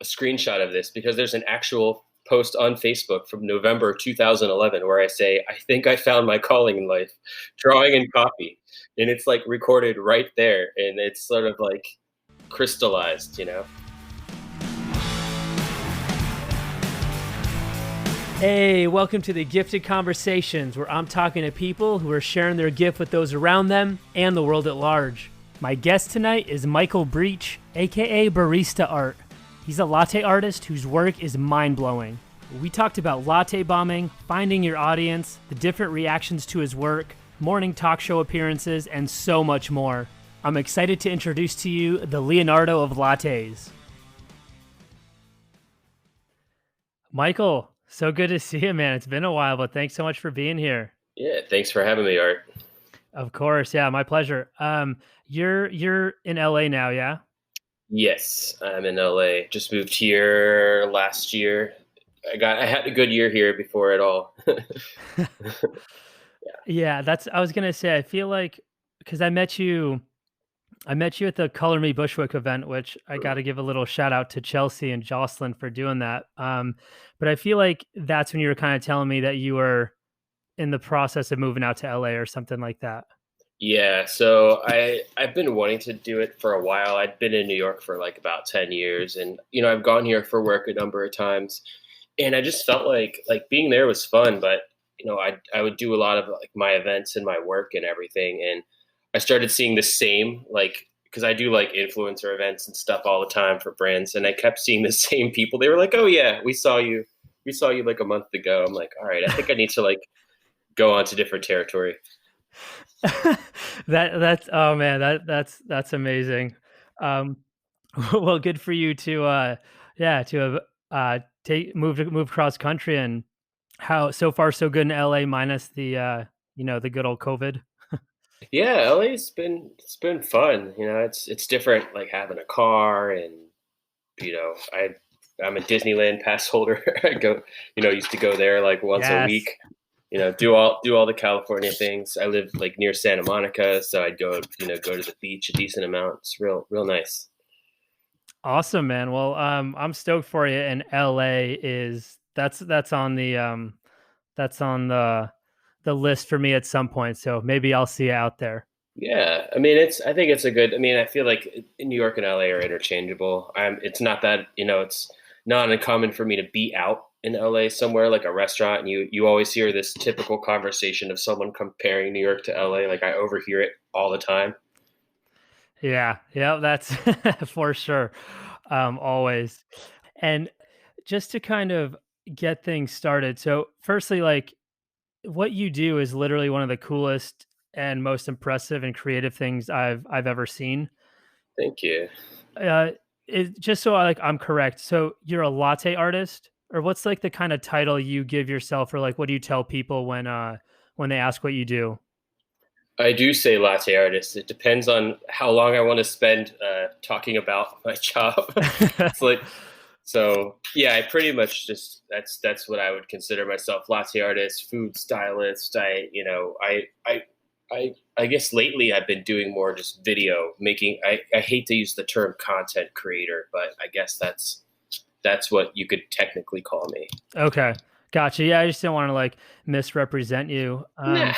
a screenshot of this because there's an actual post on Facebook from November 2011 where I say, I think I found my calling in life, drawing and coffee. And it's like recorded right there. And it's sort of like crystallized, you know? Hey, welcome to the Gifted Conversations, where I'm talking to people who are sharing their gift with those around them and the world at large. My guest tonight is Michael Breach, aka Baristart. He's a latte artist whose work is mind-blowing. We talked about latte bombing, finding your audience, the different reactions to his work, morning talk show appearances, and so much more. I'm excited to introduce to you the Leonardo of lattes. Michael, so good to see you, man. It's been a while, but thanks so much for being here. Yeah, thanks for having me, Art. Of course, yeah, my pleasure. You're in LA now, yeah? Yes, I'm in LA. Just moved here last year. I had a good year here before it all. Yeah, I was gonna say, I feel like because I met you at the Color Me Bushwick event, which I got to give a little shout out to Chelsea and Jocelyn for doing that. But I feel like that's when you were kind of telling me that you were in the process of moving out to LA or something like that. Yeah, so I've been wanting to do it for a while. I'd been in New York for like about 10 years and I've gone here for work a number of times and I just felt like being there was fun, but I would do a lot of like my events and my work and everything and I started seeing the same like because I do like influencer events and stuff all the time for brands and I kept seeing the same people. They were like, "Oh yeah, we saw you. We saw you like a month ago." I'm like, "All right, I think I need to like go on to different territory." That's oh man, that's amazing. Um, well, good for you to yeah to have take move cross country and how so far so good in LA minus the the good old COVID. Yeah, LA's been fun. It's different like having a car and you know, I I'm a Disneyland pass holder. I go, used to go there like once a Yes. week. Do all the California things. I live like near Santa Monica, so I'd go to the beach a decent amount. It's real nice. Awesome, man. Well, I'm stoked for you. And LA is that's on the list for me at some point. So maybe I'll see you out there. Yeah, I think it's a good. I feel like New York and LA are interchangeable. It's not that it's not uncommon for me to be out in LA somewhere like a restaurant, and you always hear this typical conversation of someone comparing New York to LA. Like I overhear it all the time. Yeah, yeah, that's for sure. Always. And just to kind of get things started. So, firstly, like what you do is literally one of the coolest and most impressive and creative things I've ever seen. Thank you. Uh, just so I'm correct. So you're a latte artist, or what's like the kind of title you give yourself, or like what do you tell people when they ask what you do? I do say latte artist. It depends on how long I want to spend talking about my job. It's like so. Yeah, I pretty much just that's what I would consider myself: latte artist, food stylist. I guess lately I've been doing more just video making. I hate to use the term content creator, but I guess that's what you could technically call me. Okay, gotcha. Yeah, I just didn't want to like misrepresent you. Nah.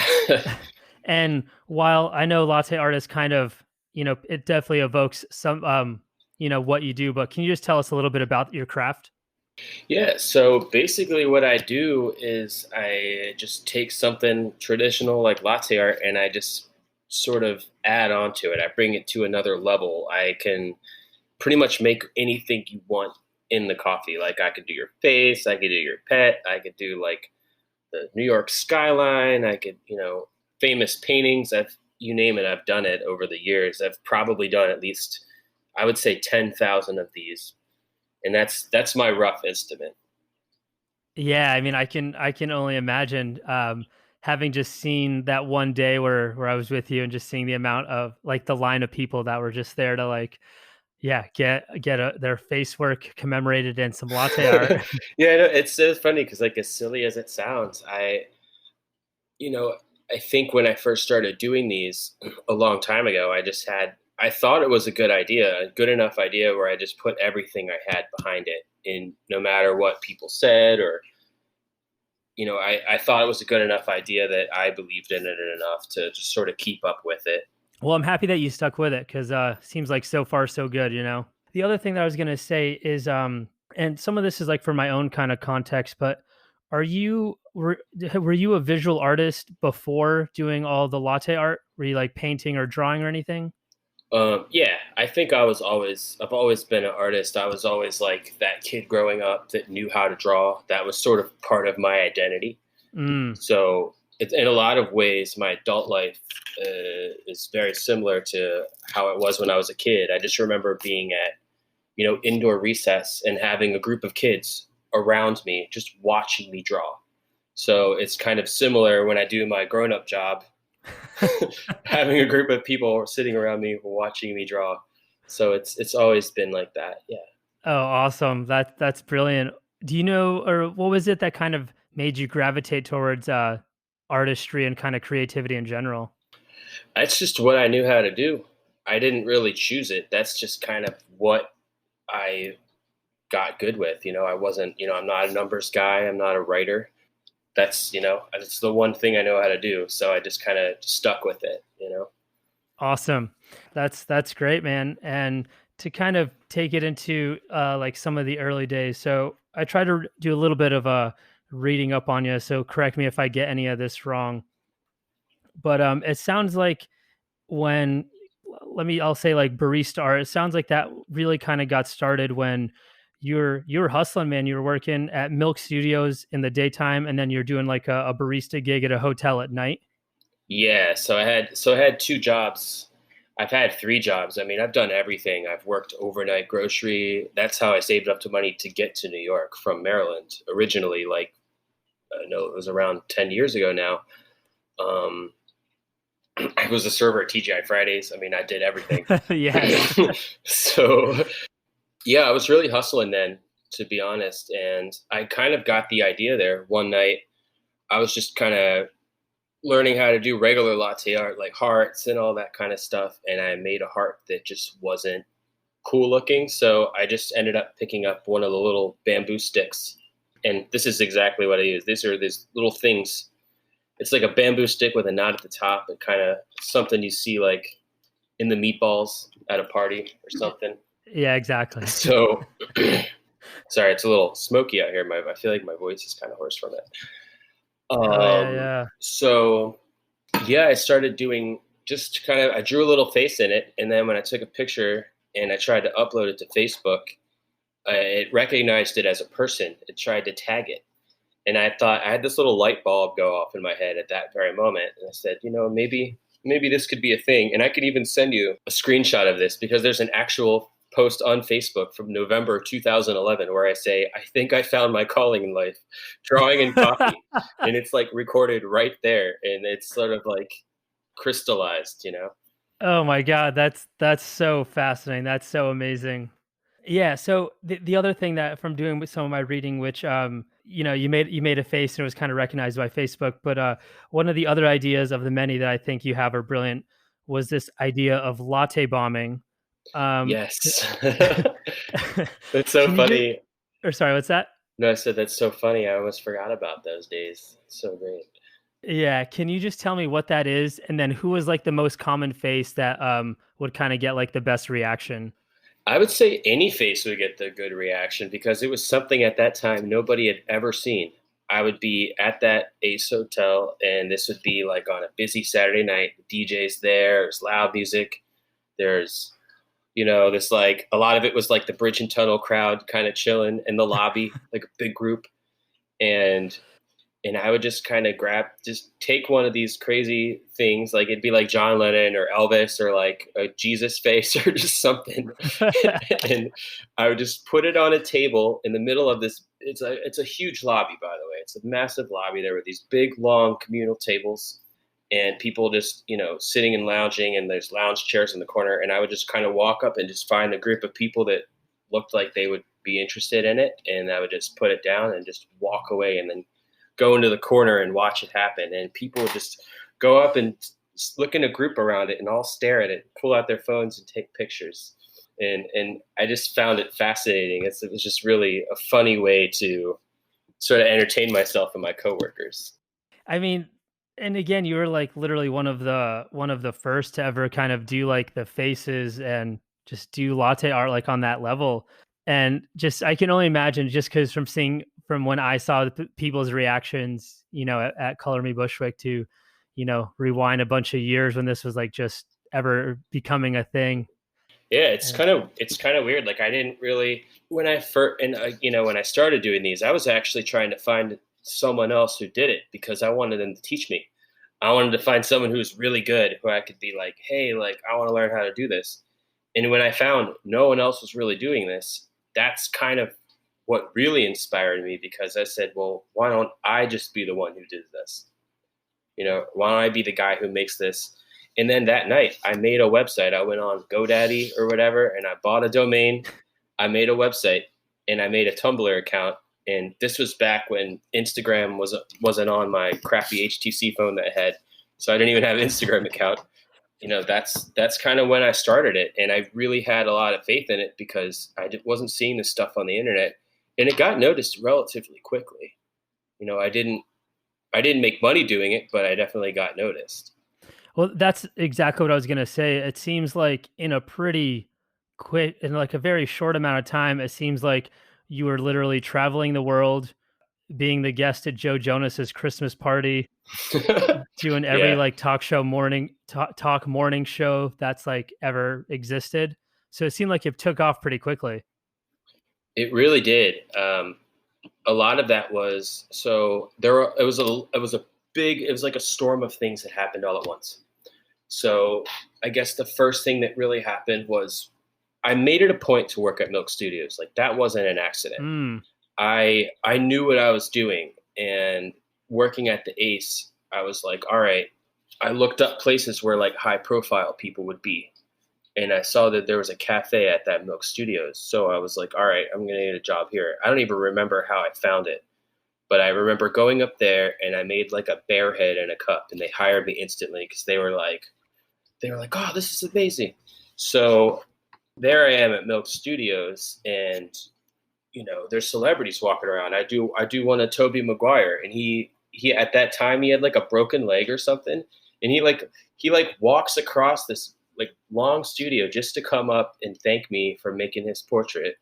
And while I know latte art is kind of, it definitely evokes some, what you do, but can you just tell us a little bit about your craft? Yeah, so basically what I do is I just take something traditional like latte art and I just sort of add on to it. I bring it to another level. I can pretty much make anything you want in the coffee. Like I could do your face, I could do your pet, I could do like the New York skyline, I could, famous paintings. You name it, I've done it over the years. I've probably done at least I would say 10,000 of these and that's my rough estimate. Yeah, I mean, I can only imagine having just seen that one day where I was with you and just seeing the amount of like the line of people that were just there to like, yeah, get their face work commemorated in some latte art. Yeah, no, it's so funny because like as silly as it sounds, you know, I think when I first started doing these a long time ago, I just had I thought it was a good enough idea where I just put everything I had behind it, and no matter what people said, or I thought it was a good enough idea that I believed in it enough to just sort of keep up with it. Well, I'm happy that you stuck with it because seems like so far so good. The other thing that I was gonna say is, and some of this is like for my own kind of context, but were you a visual artist before doing all the latte art? Were you like painting or drawing or anything? Yeah, I think I've always been an artist. I was always like that kid growing up that knew how to draw. That was sort of part of my identity. Mm. So it's in a lot of ways, my adult life is very similar to how it was when I was a kid. I just remember being at, indoor recess and having a group of kids around me, just watching me draw. So it's kind of similar when I do my grown up job, having a group of people sitting around me watching me draw. So it's always been like that. Yeah. Oh, awesome. That's brilliant. Do you know, or what was it that kind of made you gravitate towards artistry and kind of creativity in general? That's just what I knew how to do. I didn't really choose it. That's just kind of what I got good with. I wasn't, I'm not a numbers guy. I'm not a writer. That's the one thing I know how to do. So I just kind of stuck with it. Awesome. That's great, man. And to kind of take it into like some of the early days. So I try to do a little bit of reading up on you. So correct me if I get any of this wrong. But it sounds like when I'll say like Baristart, it sounds like that really kind of got started when you were hustling, man. You were working at Milk Studios in the daytime, and then you're doing like a barista gig at a hotel at night. Yeah. So I had two jobs. I've had three jobs. I mean, I've done everything. I've worked overnight grocery. That's how I saved up to money to get to New York from Maryland originally. Like, I know it was around 10 years ago now. Um, I was a server at TGI Fridays. I mean, I did everything. Yes. So yeah, I was really hustling then, to be honest. And I kind of got the idea there one night. I was just kind of learning how to do regular latte art, like hearts and all that kind of stuff. And I made a heart that just wasn't cool looking. So I just ended up picking up one of the little bamboo sticks. And this is exactly what I use. These little things. It's like a bamboo stick with a knot at the top, and kind of something you see like in the meatballs at a party or something. Yeah, exactly. So sorry, it's a little smoky out here. I feel like my voice is kind of hoarse from it. Oh yeah, yeah. So yeah, I started doing just kind of, I drew a little face in it. And then when I took a picture and I tried to upload it to Facebook, it recognized it as a person. It tried to tag it. And I thought, I had this little light bulb go off in my head at that very moment. And I said, maybe this could be a thing. And I could even send you a screenshot of this because there's an actual post on Facebook from November 2011 where I say, I think I found my calling in life, drawing and coffee. And it's like recorded right there. And it's sort of like crystallized. Oh my god, that's so fascinating. That's so amazing. Yeah, so the other thing that from doing with some of my reading, which you made a face and it was kind of recognized by Facebook, but one of the other ideas of the many that I think you have are brilliant was this idea of latte bombing. C- Yes. That's so can you just funny. or sorry, what's that? No, I said that's so funny. I almost forgot about those days. It's so great. Yeah, can you just tell me what that is and then who was like the most common face that would kind of get like the best reaction? I would say any face would get the good reaction because it was something at that time nobody had ever seen. I would be at that Ace Hotel, and this would be like on a busy Saturday night. The DJ's there, there's loud music, there's, this like a lot of it was like the Bridge and Tunnel crowd kind of chilling in the lobby, like a big group. And I would just kind of just take one of these crazy things, like it'd be like John Lennon or Elvis or like a Jesus face or just something, and I would just put it on a table in the middle of this. It's a huge lobby, by the way. It's a massive lobby. There were these big, long communal tables, and people just sitting and lounging, and there's lounge chairs in the corner. And I would just kind of walk up and just find a group of people that looked like they would be interested in it, and I would just put it down and just walk away, and then go into the corner and watch it happen. And people would just go up and look in a group around it and all stare at it, pull out their phones and take pictures. And I just found it fascinating. It was just really a funny way to sort of entertain myself and my coworkers. I mean, and again, you were like literally one of the first to ever kind of do like the faces and just do latte art like on that level. And just I can only imagine just because from seeing from when I saw the people's reactions, at Color Me Bushwick to, rewind a bunch of years when this was like just ever becoming a thing. Yeah, And it's kind of weird. Like I didn't really when I first and when I started doing these, I was actually trying to find someone else who did it because I wanted them to teach me. I wanted to find someone who was really good, who I could be like, hey, like I want to learn how to do this. And when I found no one else was really doing this, that's kind of what really inspired me because I said, well, why don't I just be the one who did this? Why don't I be the guy who makes this? And then that night, I made a website. I went on GoDaddy or whatever, and I bought a domain. I made a website, and I made a Tumblr account. And this was back when Instagram wasn't on my crappy HTC phone that I had, so I didn't even have an Instagram account. That's kind of when I started it, and I really had a lot of faith in it because wasn't seeing this stuff on the internet, and it got noticed relatively quickly. I didn't make money doing it, but I definitely got noticed. well, that's exactly what I was gonna say. It seems like in a pretty quick, in like a very short amount of time, it seems like you were literally traveling the world, being the guest at Joe Jonas's Christmas party, doing every Yeah, like talk morning show that's like ever existed. So it seemed like it took off pretty quickly. it really did. A lot of that was so there. It was like a storm of things that happened all at once. So I guess the first thing that really happened was I made it a point to work at Milk Studios. Like that wasn't an accident. Mm, I knew what I was doing, and working at the Ace, I was like, all right. I looked up places where like high profile people would be, and I saw that there was a cafe at that Milk Studios. So I was like, all right, I'm gonna get a job here. I don't even remember how I found it, but I remember going up there and I made like a bear head in a cup, and they hired me instantly because they were like, oh, this is amazing. So there I am at Milk Studios, and there's celebrities walking around. I do one of Toby Maguire, and he at that time he had like a broken leg or something, and he walks across this like long studio just to come up and thank me for making his portrait.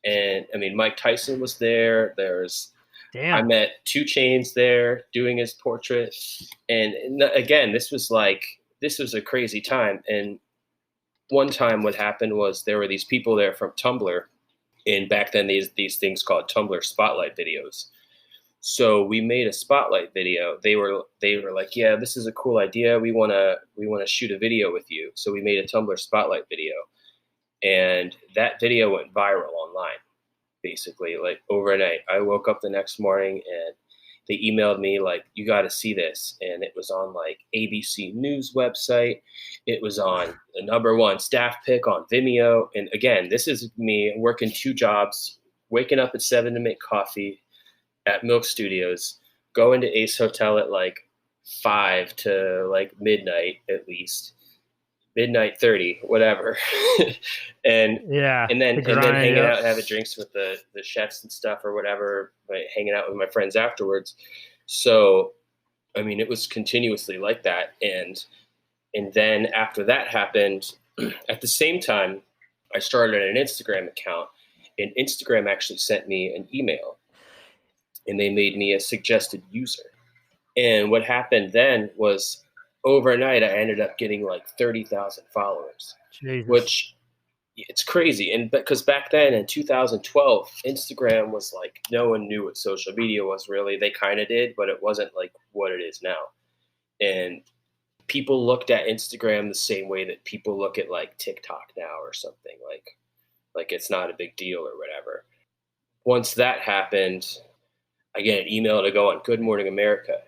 And I mean, Mike Tyson was there. I damn. met Two Chains there doing his portrait, and again, this was a crazy time. And one time, what happened was there were these people there from Tumblr, and back then these things called Tumblr spotlight videos. So we made a spotlight video. They were like, yeah, this is a cool idea. We wanna shoot a video with you. So we made a Tumblr spotlight video, and that video went viral online. Basically, like overnight, I woke up the next morning and they emailed me like, you got to see this, and it was on like ABC News website. It was on the number one staff pick on Vimeo. And again, this is me working two jobs, waking up at 7 to make coffee at Milk Studios, going to Ace Hotel at like 5 to like midnight at least, midnight 30, whatever. and Yeah, the and then grind. hanging Yep. out and having drinks with the chefs and stuff or whatever, like hanging out with my friends afterwards. So I mean, it was continuously like that. And then after that happened, at the same time, I started an Instagram account, and Instagram actually sent me an email, and they made me a suggested user. And what happened then was overnight, I ended up getting like 30,000 followers, Jesus. which it's crazy. And because back then in 2012, Instagram was like, no one knew what social media was really. They kind of did, but it wasn't like what it is now. And people looked at Instagram the same way that people look at like TikTok now or something, like it's not a big deal or whatever. Once that happened, I get an email to go on Good Morning America,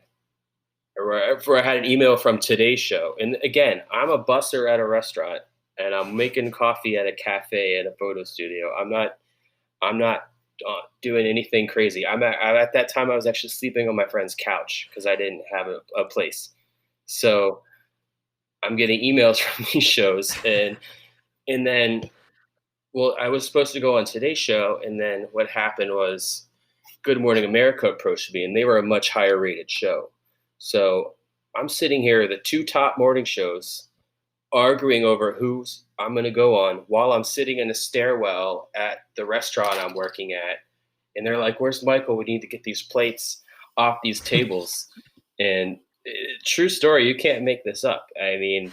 or I had an email from Today's Show. And again, I'm a busser at a restaurant, and I'm making coffee at a cafe and a photo studio. I'm not doing anything crazy. At that time I was actually sleeping on my friend's couch because I didn't have a place. So I'm getting emails from these shows, and then, well, I was supposed to go on Today's Show, and then what happened was Good Morning America approached me, and they were a much higher rated show. So I'm sitting here, the two top morning shows, arguing over who's I'm going to go on while I'm sitting in a stairwell at the restaurant I'm working at. And they're like, "Where's Michael? We need to get these plates off these tables." And true story, you can't make this up. I mean,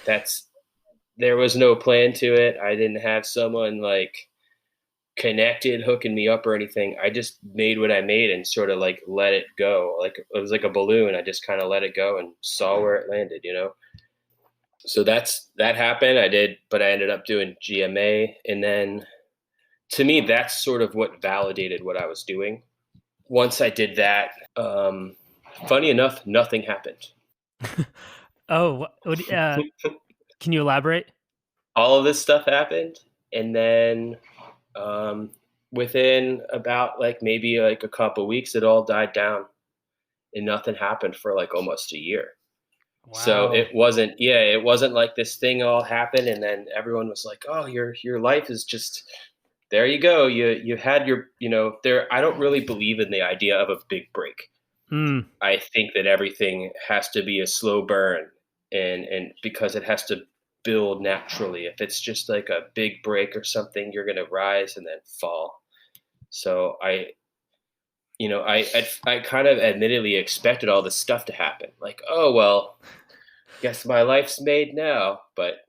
there was no plan to it. I didn't have someone like connected hooking me up or anything. I just made what I made and sort of like let it go. Like it was like a balloon. I just kind of let it go and saw where it landed. So that happened. I did, but I ended up doing GMA, and then to me, that's sort of what validated what I was doing. Once I did that, funny enough, nothing happened. Oh, can you elaborate? All of this stuff happened, and then within about like maybe like a couple weeks, it all died down, and nothing happened for like almost a year. So Wow. it wasn't like this thing all happened and then everyone was like, "Oh, your life is just there you go. You had there." I don't really believe in the idea of a big break. Mm. I think that everything has to be a slow burn, and because it has to build naturally. If it's just like a big break or something, you're going to rise and then fall. So I kind of admittedly expected all this stuff to happen. Like, oh well, guess my life's made now. But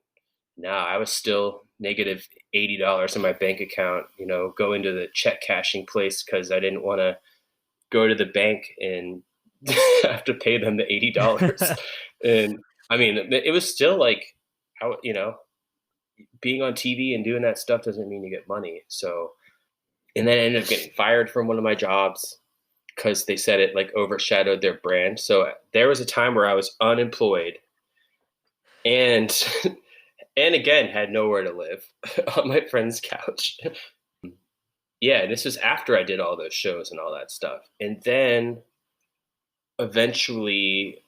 no, I was still negative $80 in my bank account. Going to the check cashing place because I didn't want to go to the bank and have to pay them the $80. And I mean, it was still like how being on TV and doing that stuff doesn't mean you get money. So, and then I ended up getting fired from one of my jobs because they said it like overshadowed their brand. So there was a time where I was unemployed and and again had nowhere to live on my friend's couch. Yeah, this was after I did all those shows and all that stuff. And then eventually,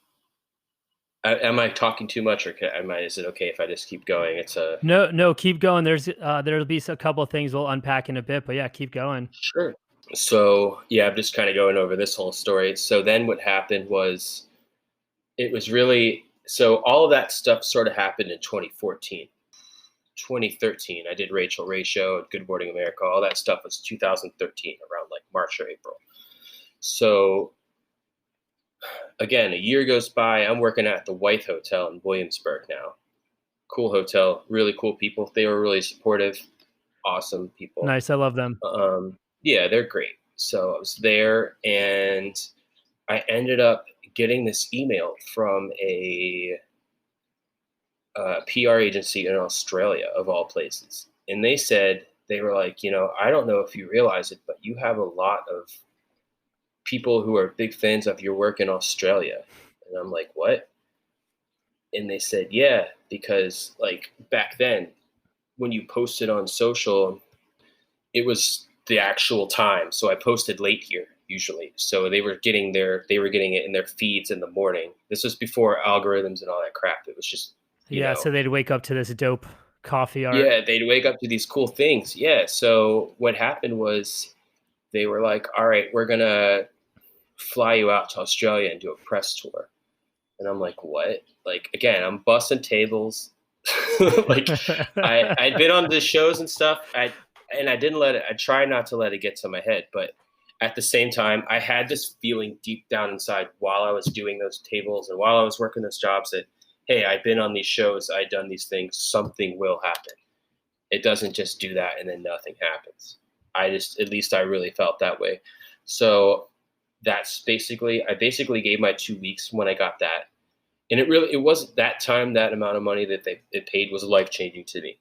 am I talking too much, or is it okay if I just keep going? It's a No, no, keep going. There'll be a couple of things we'll unpack in a bit, but yeah, keep going. Sure. So yeah, I'm just kind of going over this whole story. So then what happened was it was really so all of that stuff sort of happened in 2014. 2013, I did Rachel Ray Show and Good Morning America. All that stuff was 2013, around like March or April. So again, a year goes by. I'm working at the White Hotel in Williamsburg now. Cool hotel, really cool people. They were really supportive, awesome people. Nice. I love them. Yeah, they're great. So I was there, and I ended up getting this email from a PR agency in Australia, of all places. And they were like, I don't know if you realize it, but you have a lot of people who are big fans of your work in Australia. And I'm like, what? And they said, yeah, because like back then, when you posted on social, it was the actual time. So I posted late here usually. So they were getting it in their feeds in the morning. This was before algorithms and all that crap. It was just, Yeah, so they'd wake up to this dope coffee art. yeah, they'd wake up to these cool things. Yeah. So what happened was they were like, all right, we're going to fly you out to Australia and do a press tour. And I'm like, what? Like, again, I'm busting tables. Like I'd been on the shows and stuff. I try not to let it get to my head, but at the same time, I had this feeling deep down inside while I was doing those tables and while I was working those jobs that, hey, I've been on these shows, I've done these things, something will happen. It doesn't just do that and then nothing happens. At least I really felt that way. So I basically gave my 2 weeks when I got that. And it wasn't that time, that amount of money that it paid was life-changing to me.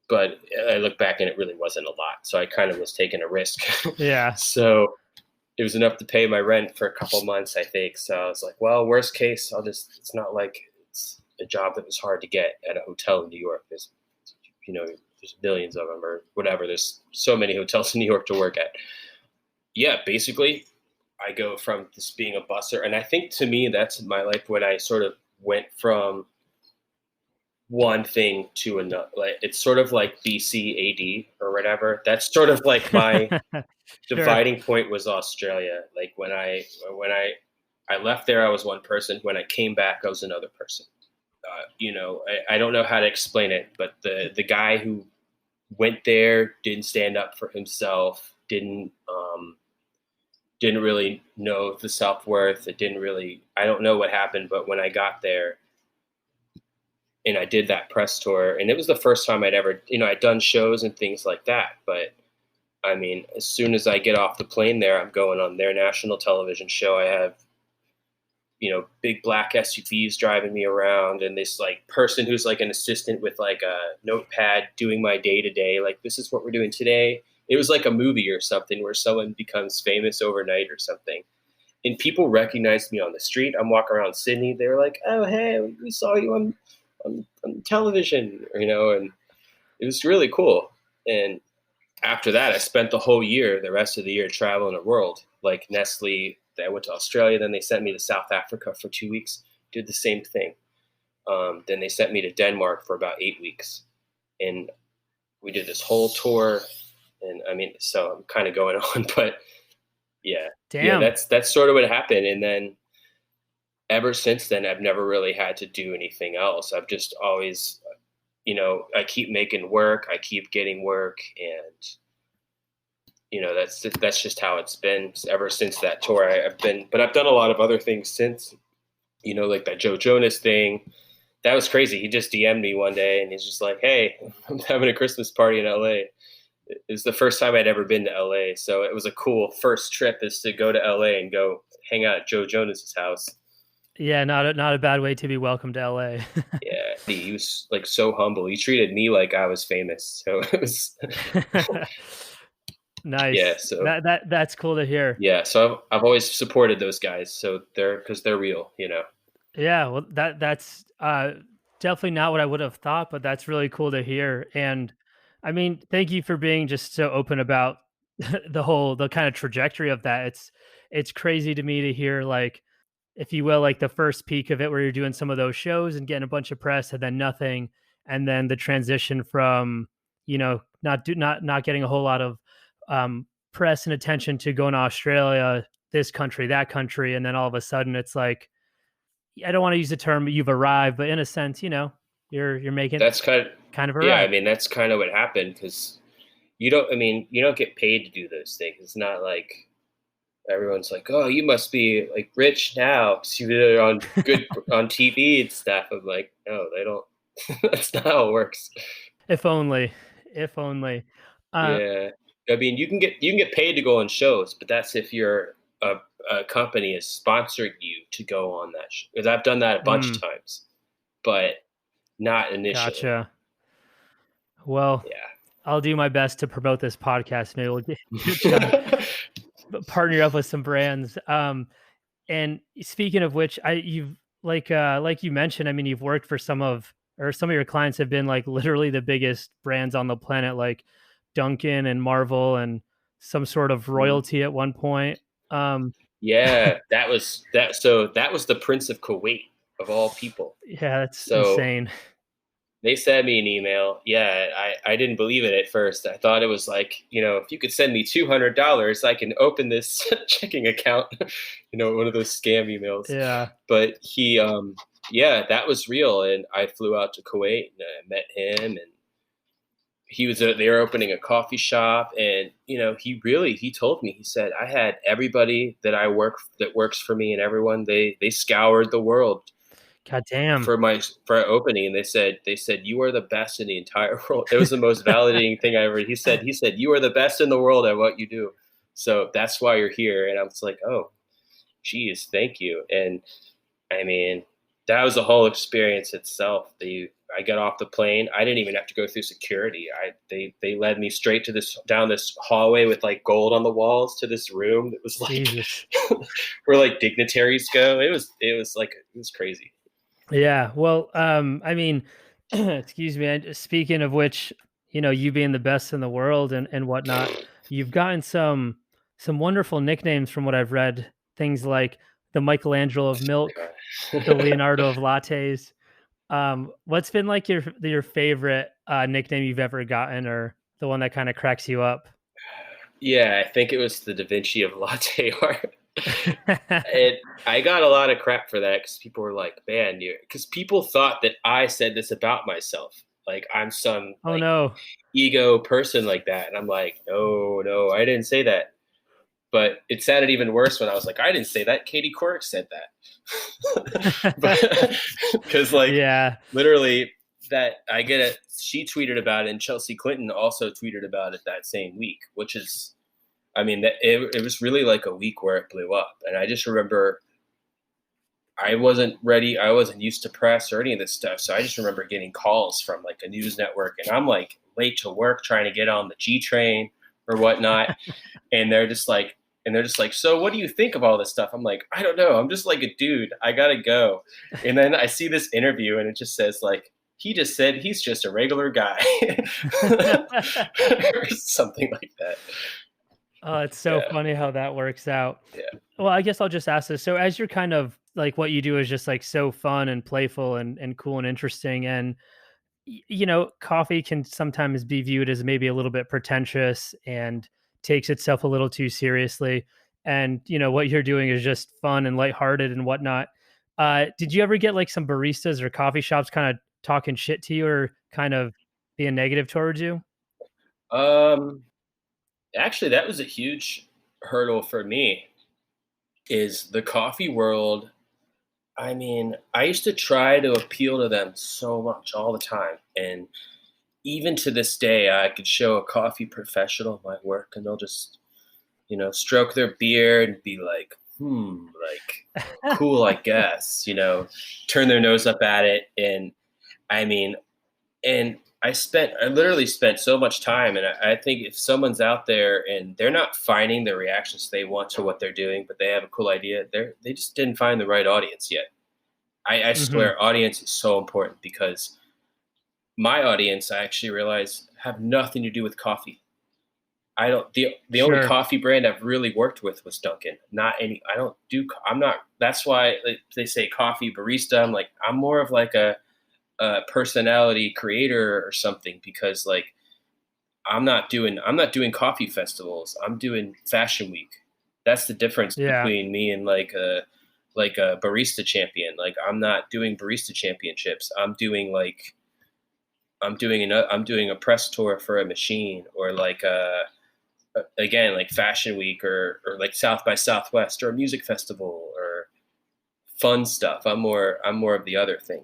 But I look back and it really wasn't a lot. So I kind of was taking a risk. Yeah. So it was enough to pay my rent for a couple months, I think. So I was like, well, worst case, it's not like it's a job that was hard to get at a hotel in New York. There's millions of them or whatever. There's so many hotels in New York to work at. Yeah, basically I go from this being a busser. And I think to me, that's my life when I sort of went from one thing to another. Like it's sort of like BCAD or whatever. That's sort of like my Sure. dividing point was Australia. Like when I left there, I was one person. When I came back, I was another person. I don't know how to explain it, but the guy who went there didn't stand up for himself, didn't really know the self worth. It didn't really. I don't know what happened, but when I got there and I did that press tour, and it was the first time I'd ever, I'd done shows and things like that, but I mean, as soon as I get off the plane there, I'm going on their national television show. I have, big black SUVs driving me around, and this like person who's like an assistant with like a notepad doing my day to day. Like, this is what we're doing today. It was like a movie or something where someone becomes famous overnight or something. And people recognized me on the street. I'm walking around Sydney. They're like, "Oh, hey, we saw you on television," and it was really cool. And after that, I spent the whole year, the rest of the year, traveling the world. Like Nestle, I went to Australia, then they sent me to South Africa for 2 weeks, did the same thing. Then they sent me to Denmark for about 8 weeks. And we did this whole tour. And I mean, so I'm kind of going on, but yeah, Damn. that's sort of what happened. And then ever since then, I've never really had to do anything else. I've just always, I keep making work, I keep getting work, and that's just how it's been ever since that tour. But I've done a lot of other things since, like that Joe Jonas thing. That was crazy. He just DM'd me one day and he's just like, "Hey, I'm having a Christmas party in LA." It was the first time I'd ever been to LA. So it was a cool first trip is to go to LA and go hang out at Joe Jonas's house. Yeah, not a bad way to be welcomed to LA. Yeah. He was like so humble. He treated me like I was famous. So it was, yeah. Nice. So That's cool to hear. yeah. So I've always supported those guys. So because they're real. Yeah, well, that's definitely not what I would have thought, but that's really cool to hear. And I mean, thank you for being just so open about the kind of trajectory of that. It's crazy to me to hear, like, if you will, like the first peak of it where you're doing some of those shows and getting a bunch of press and then nothing, and then the transition from, not getting a whole lot of press and attention to going to Australia, this country, that country, and then all of a sudden it's like, I don't want to use the term you've arrived, but in a sense, you're making That's kind of yeah. I arrived. mean, that's kind of what happened because you don't get paid to do those things. It's not like everyone's like, "Oh, you must be like rich now because you're on good on TV and stuff." I'm like, no, they don't. That's not how it works. If only, if only. Uh, Yeah, I mean, you can get paid to go on shows, but that's if a company is sponsoring you to go on that show. Because I've done that a bunch of times, but not initially. gotcha. Well, Yeah. I'll do my best to promote this podcast. Maybe we'll get you on, partner up with some brands. And speaking of which, you've like you mentioned, I mean, you've worked for some of your clients have been like literally the biggest brands on the planet, like Dunkin' and Marvel and some sort of Mm. royalty at one point. Um, Yeah, that was the Prince of Kuwait of all people. yeah, that's So insane. they sent me an email. Yeah, I didn't believe it at first. I thought it was like, if you could send me $200, I can open this checking account, one of those scam emails. Yeah, But yeah, that was real. And I flew out to Kuwait and I met him, and they were opening a coffee shop. And, he told me, he said, I had everybody that works for me, and everyone, they scoured the world god damn. for our opening, and they said you are the best in the entire world. It was the most validating thing I ever. He said you are the best in the world at what you do, so that's why you're here. And I was like, oh, geez, thank you. And I mean, that was the whole experience itself. I got off the plane. I didn't even have to go through security. They led me straight to down this hallway with like gold on the walls to this room that was like Jesus. where like dignitaries go. It was crazy. Yeah. Well, I mean, excuse me. Speaking of which, you being the best in the world and whatnot, you've gotten some wonderful nicknames from what I've read. Things like the Michelangelo of milk, the God. Leonardo of lattes. What's been like your favorite nickname you've ever gotten, or the one that kind of cracks you up? Yeah, I think it was the Da Vinci of latte art. I got a lot of crap for that because people were like, "Man, you," because people thought that I said this about myself, like I'm some Oh like no. ego person like that, and I'm like, "No, no, I didn't say that." But it sounded even worse when I was like, "I didn't say that. Katie Couric said that," but because like Yeah. literally that I get it. She tweeted about it, and Chelsea Clinton also tweeted about it that same week, which is, I mean, it was really like a week where it blew up. And I just remember I wasn't ready. I wasn't used to press or any of this stuff. So I just remember getting calls from like a news network, and I'm like late to work trying to get on the G train or whatnot. And they're just like, so what do you think of all this stuff? I'm like, I don't know. I'm just like a dude. I got to go. And then I see this interview, and it just says like, he just said he's just a regular guy or something like that. Oh, it's so Yeah. funny how that works out. Yeah. Well, I guess I'll just ask this. So as you're kind of like what you do is just like so fun and playful and cool and interesting, and coffee can sometimes be viewed as maybe a little bit pretentious and takes itself a little too seriously. And what you're doing is just fun and lighthearted and whatnot. Did you ever get like some baristas or coffee shops kind of talking shit to you or kind of being negative towards you? Um, Actually, that was a huge hurdle for me. Is the coffee world. I mean, I used to try to appeal to them so much all the time, and even to this day, I could show a coffee professional my work, and they'll just, stroke their beard and be like, like, cool, I guess, turn their nose up at it. And I mean, and I literally spent so much time. And I think if someone's out there and they're not finding the reactions they want to what they're doing, but they have a cool idea, they just didn't find the right audience yet. I Hmm. swear, audience is so important because my audience, I actually realize, have nothing to do with coffee. I don't the only Sure. coffee brand I've really worked with was Dunkin'. Not any. I don't do. I'm not. That's why they say coffee barista. I'm like I'm more of like a personality creator or something because like I'm not doing coffee festivals. I'm doing Fashion Week. That's the difference Yeah. between me and like a barista champion. Like I'm not doing barista championships. I'm doing a press tour for a machine or like again like Fashion Week or like South by Southwest or a music festival or fun stuff. I'm more of the other thing.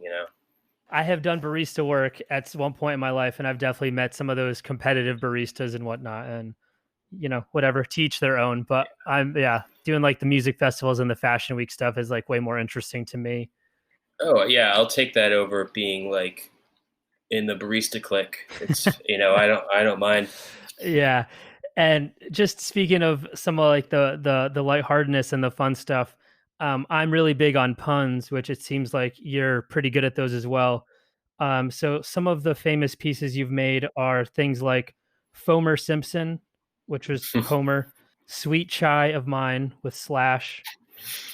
I have done barista work at one point in my life, and I've definitely met some of those competitive baristas and whatnot. And whatever, teach their own. But yeah, doing like the music festivals and the fashion week stuff is like way more interesting to me. Oh yeah, I'll take that over being like in the barista clique. It's I don't mind. Yeah. And just speaking of some of like the lightheartedness and the fun stuff, I'm really big on puns, which it seems like you're pretty good at those as well. So some of the famous pieces you've made are things like Fomer Simpson, which was Homer, Sweet Chai of Mine with Slash.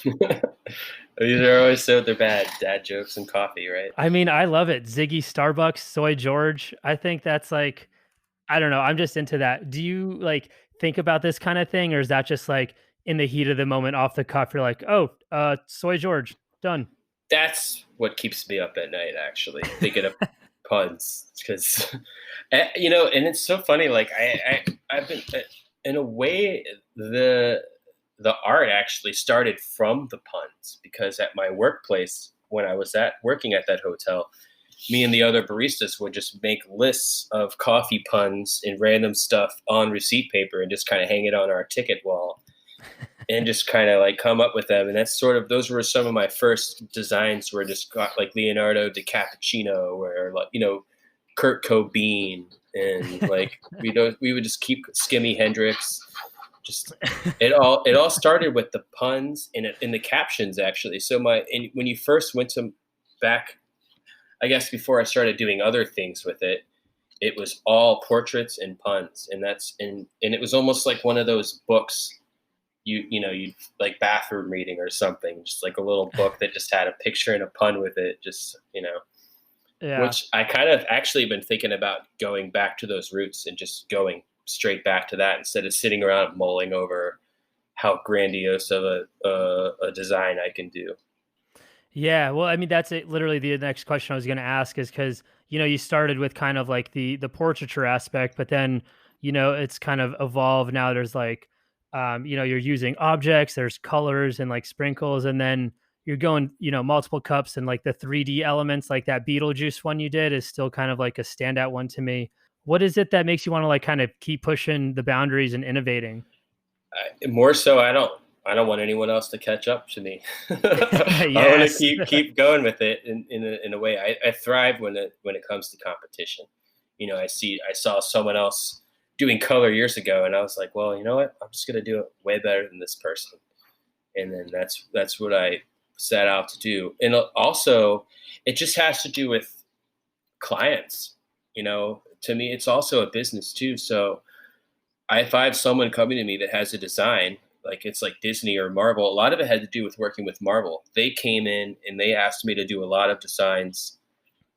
These are always so they're bad dad jokes and coffee, right? I mean, I love it. Ziggy Starbucks, Soy George. I think that's like, I don't know. I'm just into that. Do you like think about this kind of thing, or is that just like in the heat of the moment, off the cuff? You're like, oh, Soy George, done. That's what keeps me up at night, actually, thinking of puns. Because, and it's so funny. Like I've been in a way the art actually started from the puns because at my workplace when I was at working at that hotel, me and the other baristas would just make lists of coffee puns and random stuff on receipt paper and just kind of hang it on our ticket wall and just kind of like come up with them. And that's sort of those were some of my first designs where just got like Leonardo DiCappuccino or like Kurt Cobain and like we would just keep Skimmy Hendrix. Just it all started with the puns and in the captions actually. So when you first went to back, I guess before I started doing other things with it, it was all portraits and puns, and it was almost like one of those books you like bathroom reading or something, just like a little book that just had a picture and a pun with it, just. Yeah. which I kind of actually been thinking about going back to those roots and just going straight back to that instead of sitting around mulling over how grandiose of a design I can do. Yeah, well, I mean, that's it. Literally, the next question I was going to ask is because you started with kind of like the portraiture aspect, but then it's kind of evolved. Now there's like, you're using objects, there's colors and like sprinkles, and then you're going, multiple cups and like the 3D elements, like that Beetlejuice one you did is still kind of like a standout one to me. What is it that makes you want to like kind of keep pushing the boundaries and innovating? More so, I don't want anyone else to catch up to me. I want to Yes. keep going with it in a way. I thrive when it comes to competition. I saw someone else doing color years ago, and I was like, well, you know what? I'm just gonna do it way better than this person. And then that's what I set out to do. And also, it just has to do with clients. To me, it's also a business too. So if I have someone coming to me that has a design, like it's like Disney or Marvel, a lot of it had to do with working with Marvel. They came in and they asked me to do a lot of designs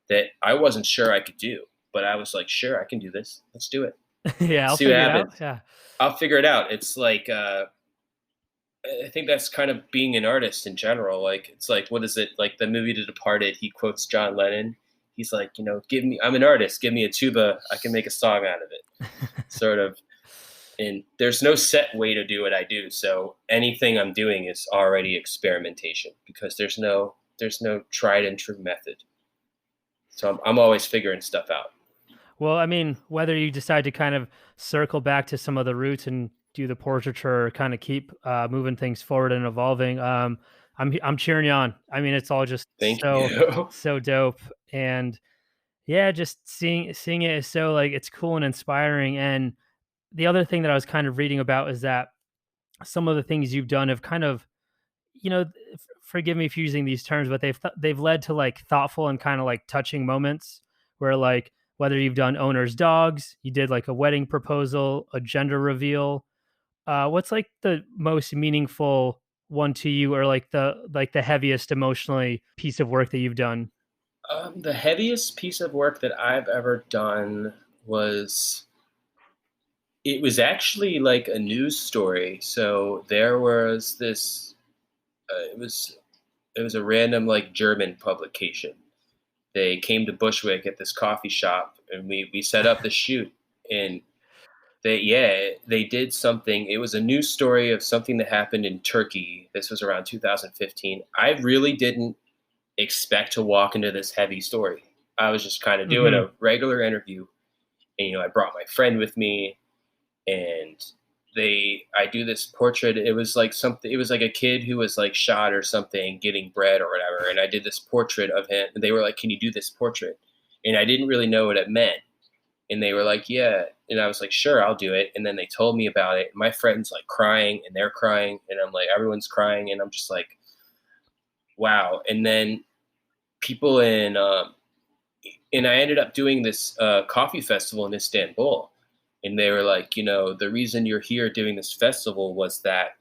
that I wasn't sure I could do, but I was like, sure, I can do this. Let's do it. Yeah, I'll See what figure it out. happens. Yeah. I'll figure it out. It's like I think that's kind of being an artist in general. Like it's like what is it? Like the movie The Departed, he quotes John Lennon. He's like, I'm an artist, give me a tuba, I can make a song out of it. Sort of. And there's no set way to do what I do. So anything I'm doing is already experimentation because there's no tried and true method. So I'm always figuring stuff out. Well, I mean, whether you decide to kind of circle back to some of the roots and do the portraiture or kind of keep moving things forward and evolving, I'm cheering you on. I mean, it's all just Thank so you. so dope, and yeah, just seeing it is so like it's cool and inspiring. And the other thing that I was kind of reading about is that some of the things you've done have kind of forgive me for using these terms, but they've led to like thoughtful and kind of like touching moments where like whether you've done owners' dogs, you did like a wedding proposal, a gender reveal. What's like the most meaningful one to you, or like the heaviest emotionally piece of work that you've done? The heaviest piece of work that I've ever done was it was actually like a news story. So there was this. It was a random like German publication. They came to Bushwick at this coffee shop, and we set up the shoot. And they did something. It was a news story of something that happened in Turkey. This was around 2015. I really didn't expect to walk into this heavy story. I was just kind of doing Hmm. a regular interview, and I brought my friend with me, and I do this portrait. It was like something. It was like a kid who was like shot or something, getting bread or whatever. And I did this portrait of him, and they were like, "Can you do this portrait?" And I didn't really know what it meant, and they were like, "Yeah," and I was like, "Sure, I'll do it." And then they told me about it. My friend's like crying, and they're crying, and I'm like, everyone's crying, and I'm just like, "Wow!" And then people and I ended up doing this coffee festival in Istanbul, and they were like, the reason you're here doing this festival was that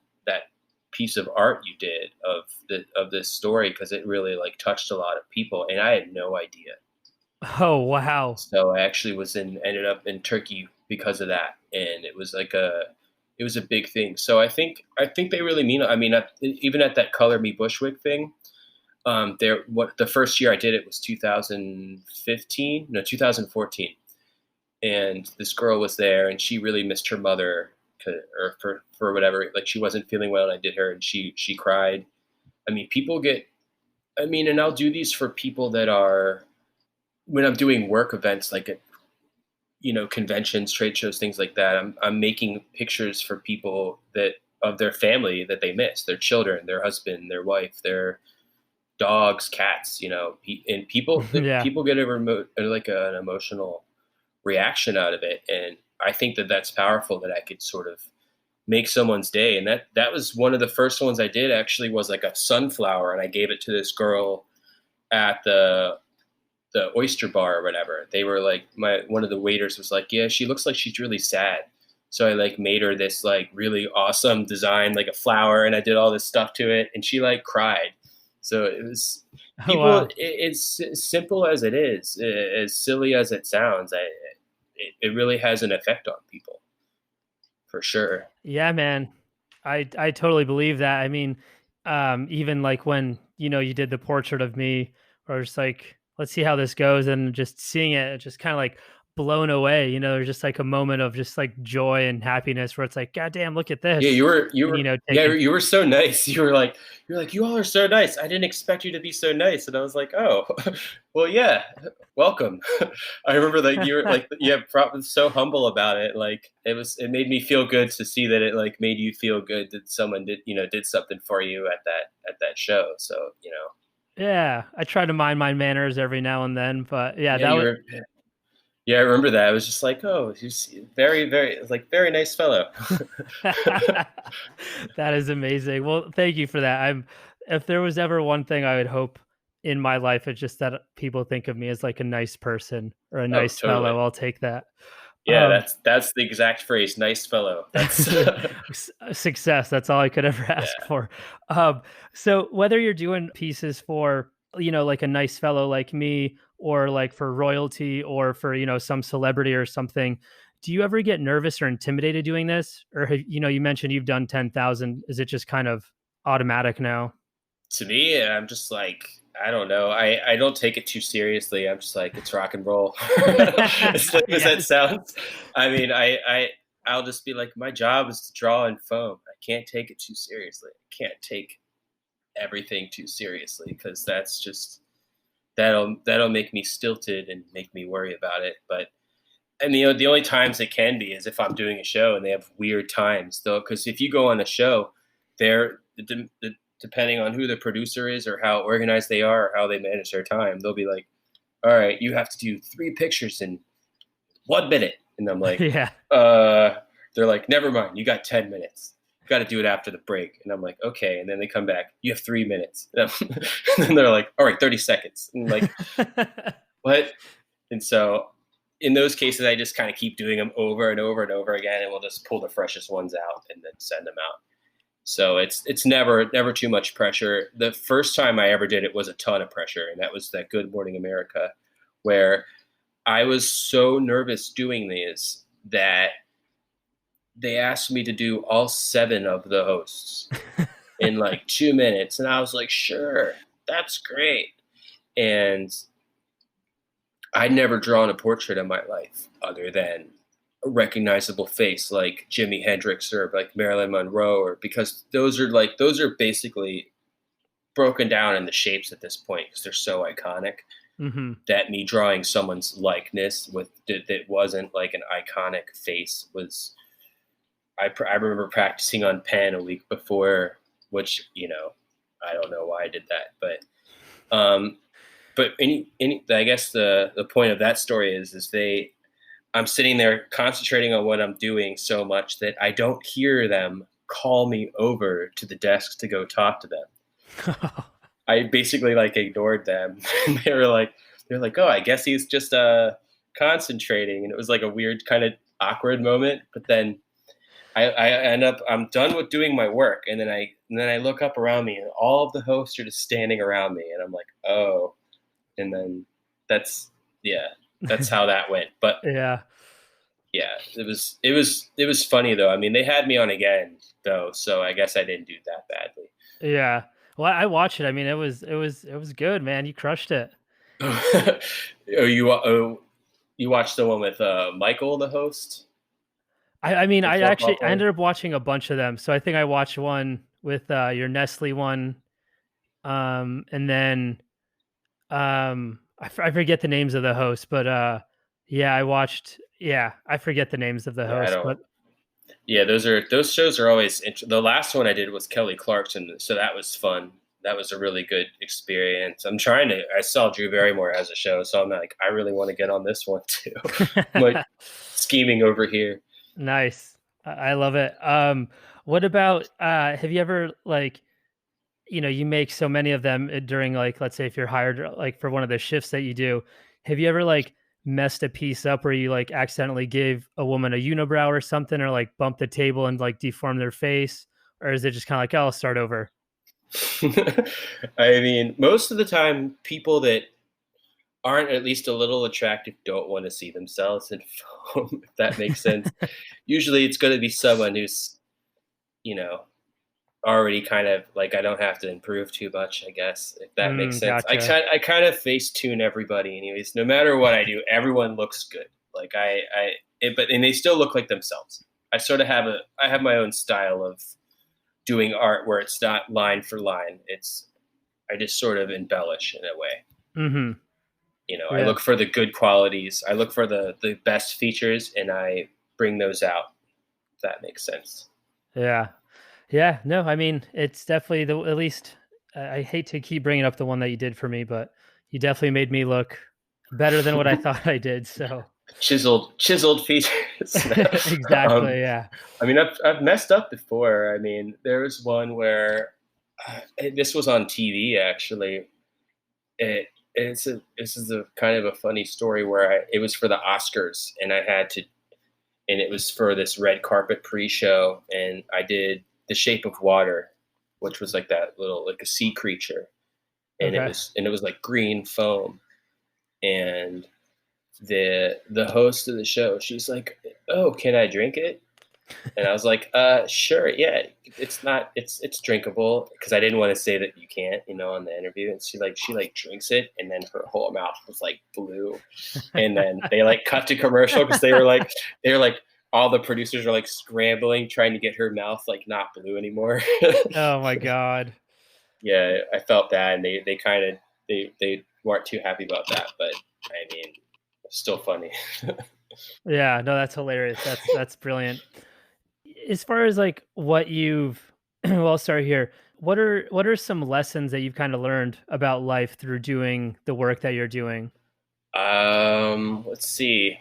piece of art you did of this story because it really like touched a lot of people, and I had no idea. Oh wow. So I actually ended up in Turkey because of that, and it was a big thing. So I think they really mean it. I mean, even at that Color Me Bushwick thing, what the first year I did it was 2015, no 2014, and this girl was there, and she really missed her mother, or for whatever, like she wasn't feeling well, and I did her, and she cried. I mean, and I'll do these for people that are when I'm doing work events like at conventions, trade shows, things like that. I'm making pictures for people that of their family that they miss, their children, their husband, their wife, their dogs, cats, and Yeah. people get a remote like an emotional reaction out of it, and I think that that's powerful that I could sort of make someone's day. And that was one of the first ones I did actually was like a sunflower, and I gave it to this girl at the oyster bar or whatever. They were like one of the waiters was like, yeah, she looks like she's really sad. So I like made her this like really awesome design, like a flower, and I did all this stuff to it, and she like cried. So it was Oh people. wow. It's as simple as it is, as silly as it sounds. It really has an effect on people for sure. Yeah, man. I totally believe that. I mean, even like when, you did the portrait of me, or just like, let's see how this goes, and just seeing it just kind of like blown away, there's just like a moment of just like joy and happiness where it's like, God damn, look at Yeah, this. you And were yeah, taking you were so nice. You're like, you all are so nice. I didn't expect you to be so nice. And I was like, oh, well, yeah, welcome. I remember that you were like, yeah, probably so humble about it. Like it made me feel good to see that it like made you feel good that someone did something for you at that show. So, Yeah, I try to mind my manners every now and then, but yeah, yeah, that was yeah, I remember that. I was just like, oh, he's very, very, like, very nice fellow. that is amazing. Well, thank you for that. If there was ever one thing I would hope in my life, it's just that people think of me as like a nice person or a Oh, nice totally. fellow. I'll take that. Yeah, Um, that's the exact phrase. Nice fellow. That's Success. That's all I could ever ask yeah. for. So whether you're doing pieces for, like a nice fellow like me, or like for royalty, or for, some celebrity or something, do you ever get nervous or intimidated doing this? Or have, you mentioned you've done 10,000. Is it just kind of automatic now? To me, I'm just like, I don't know. I don't take it too seriously. I'm just like, it's rock and roll. As lame as that Yes. sounds. I mean, I'll just be like, my job is to draw in foam. I can't take it too seriously. I can't take everything too seriously because that's just that'll make me stilted and make me worry about it. But and the only times it can be is if I'm doing a show and they have weird times though, because if you go on a show, they're depending on who the producer is or how organized they are or how they manage their time, they'll be like, "All right, you have to do 3 pictures in 1 minute," and I'm like, Yeah. "Uh." They're like, "Never mind, you got 10 minutes. You got to do it after the break," and I'm like, "Okay." And then they come back, "You have 3 minutes," and then they're like, "All right, 30 seconds," and I'm like, "What?" And so in those cases, I just kind of keep doing them over and over and over again, and we'll just pull the freshest ones out and then send them out. So it's never too much pressure. The first time I ever did it was a ton of pressure, and that was that Good Morning America, where I was so nervous doing these that they asked me to do all 7 of the hosts in like 2 minutes, and I was like, sure, that's great. And I'd never drawn a portrait in my life other than a recognizable face like Jimi Hendrix or like Marilyn Monroe, or because those are basically broken down in the shapes at this point because they're so iconic Hmm. that me drawing someone's likeness with that wasn't like an iconic face was I remember practicing on pen a week before, which I don't know why I did that, um, but I guess the point of that story is I'm sitting there concentrating on what I'm doing so much that I don't hear them call me over to the desk to go talk to them. I basically like ignored them. They're like, oh, I guess he's just concentrating, and it was like a weird kind of awkward moment. But then I end up I'm done with doing my work, and then I look up around me, and all of the hosts are just standing around me, and I'm like, oh, and then that's yeah, that's how that went. But Yeah. yeah, it was funny though. I mean, they had me on again though, so I guess I didn't do that badly. Yeah. Well, I watched it. I mean, it was good, man. You crushed it. You watched the one with Michael, the host, I mean, the I football actually I player? ended up watching a bunch of them. So I think I watched one with your Nestle one, and then I forget the names of the hosts, but yeah, I watched. Yeah, I forget the names of the Yeah, I hosts, don't. but Yeah, those shows are always the last one I did was Kelly Clarkson, so that was fun. That was a really good experience. I saw Drew Barrymore as a show, so I'm like, I really want to get on this one too. I'm like scheming over here. nice. I love it. What about have you ever like you make so many of them during like let's say if you're hired like for one of the shifts that you do, have you ever like messed a piece up where you like accidentally gave a woman a unibrow or something, or like bumped the table and like deformed their face, or is it just kind of like, oh, I'll start over? I mean, most of the time, people that aren't at least a little attractive don't want to see themselves in film, if that makes sense. Usually, it's going to be someone who's, you know, already kind of like I don't have to improve too much, I guess, if that makes sense. Gotcha. I kind of face tune everybody, anyways. No matter what I do, everyone looks good. Like but and they still look like themselves. I have my own style of doing art where it's not line for line. It's I just sort of embellish in a way. Mm-hmm. I Yeah. look for the good qualities. I look for the best features, and I bring those out. If that makes sense. Yeah. Yeah. No, I mean, it's definitely at least I hate to keep bringing up the one that you did for me, but you definitely made me look better than what I thought I did. So Chiseled features. No. exactly. Yeah. I mean, I've messed up before. I mean, there was one where this was on TV actually. This is a kind of a funny story where it was for the Oscars, and and it was for this red carpet pre-show, and I did The Shape of Water, which was like that little like a sea creature, and Okay. it was like green foam, and the host of the show, she's like, "Oh, can I drink it?" And I was like, sure, yeah, it's drinkable, because I didn't want to say that you can't, on the interview. And she like drinks it, and then her whole mouth was like blue. And then they like cut to commercial, because they were like all the producers are like scrambling trying to get her mouth like not blue anymore. Oh my god. Yeah, I felt that, and they kind of they weren't too happy about that, but I mean, it's still funny. Yeah, no, that's hilarious. That's brilliant. As far as like what you've well, I'll start here. What are some lessons that you've kind of learned about life through doing the work that you're doing? Let's see.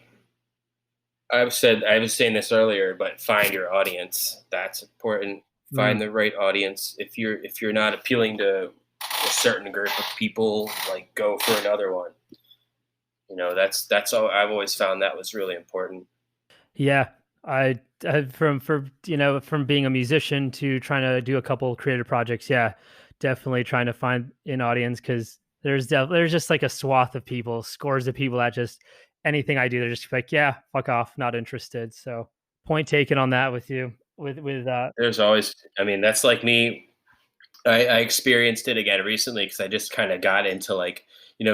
I was saying this earlier, but find your audience. That's important. Mm, Find the right audience. If you're not appealing to a certain group of people, like go for another one. That's all I've always found that was really important. yeah, I from being a musician to trying to do a couple creative projects. Yeah, definitely trying to find an audience because there's just like a swath of people, scores of people that just anything I do, they're just like, yeah, fuck off, not interested. So point taken on that with you with There's always, I mean, that's like me. I experienced it again recently, because I just kind of got into like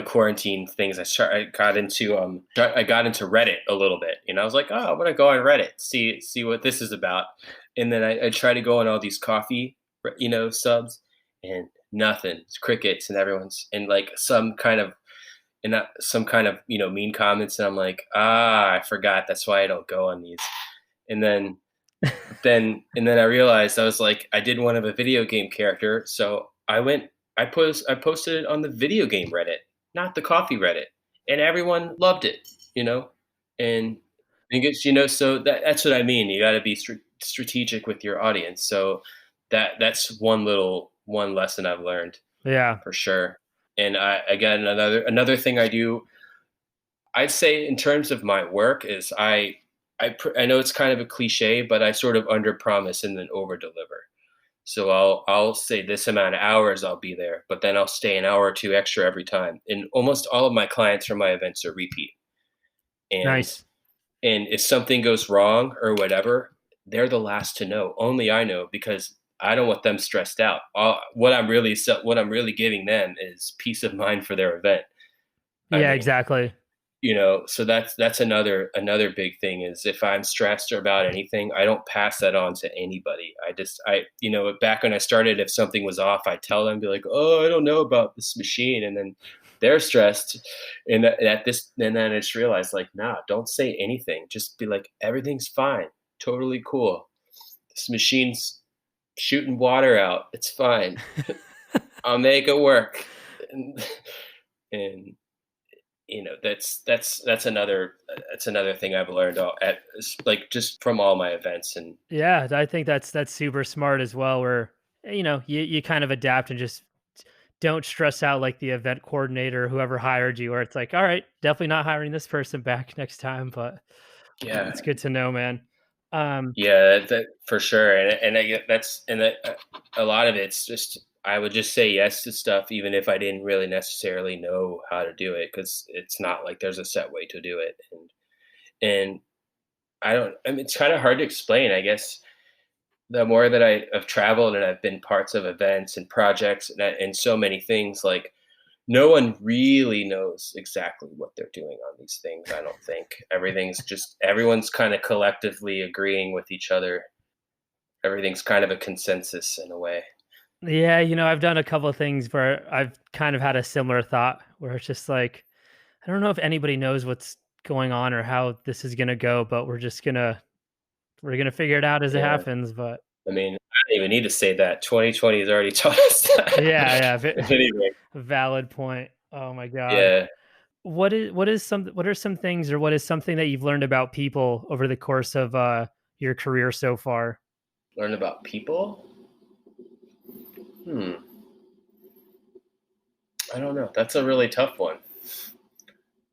quarantine things. I got into Reddit a little bit. I was like, oh, I'm gonna go on Reddit, see what this is about, and then I try to go on all these coffee subs, and nothing. It's crickets, and everyone's and like some kind of mean comments, and I'm like, I forgot. That's why I don't go on these, and then I realized I was like, I did one of a video game character, so I posted it on the video game Reddit, not the coffee Reddit, and everyone loved it, you know, and I guess so that's what I mean. You got to be strategic with your audience. So that's one lesson I've learned yeah. for sure. And again, another thing I do, I'd say in terms of my work, is I know it's kind of a cliche, but I sort of under promise and then over deliver. So I'll say this amount of hours I'll be there, but then I'll stay an hour or two extra every time. And almost all of my clients from my events are repeat. And Nice. and if something goes wrong or whatever, they're the last to know. Only I know, because I don't want them stressed out. What I'm really giving them is peace of mind for their event. I Yeah, mean, exactly. so that's another big thing, is if I'm stressed about anything, I don't pass that on to anybody. I back when I started, if something was off, I'd tell them, be like, oh, I don't know about this machine, and then they're stressed, and and then I just realized, like, nah, don't say anything, just be like, everything's fine, totally cool, this machine's shooting water out, it's fine, I'll make it work. And that's another thing I've learned like just from all my events. And Yeah, I think that's super smart as well. Where you kind of adapt and just don't stress out like the event coordinator, or whoever hired you. Where it's like, all right, definitely not hiring this person back next time. But yeah, it's good to know, man. Um, yeah, that for sure. And I get that's and that, a lot of it's just I would just say yes to stuff even if I didn't really necessarily know how to do it, because it's not like there's a set way to do it. And I don't. I mean, it's kind of hard to explain. I guess the more that I've traveled and I've been parts of events and projects and so many things, like no one really knows exactly what they're doing on these things. I don't think everyone's kind of collectively agreeing with each other. Everything's kind of a consensus in a way. Yeah, I've done a couple of things where I've kind of had a similar thought where it's just like, I don't know if anybody knows what's going on or how this is gonna go, but we're gonna figure it out as it Yeah. happens. But I mean, I don't even need to say that. 2020 has already taught us that. yeah, yeah, If anything. valid point. Oh my god. Yeah. What are some things, or what is something that you've learned about people over the course of your career so far? Learn about people? Hmm. I don't know. That's a really tough one.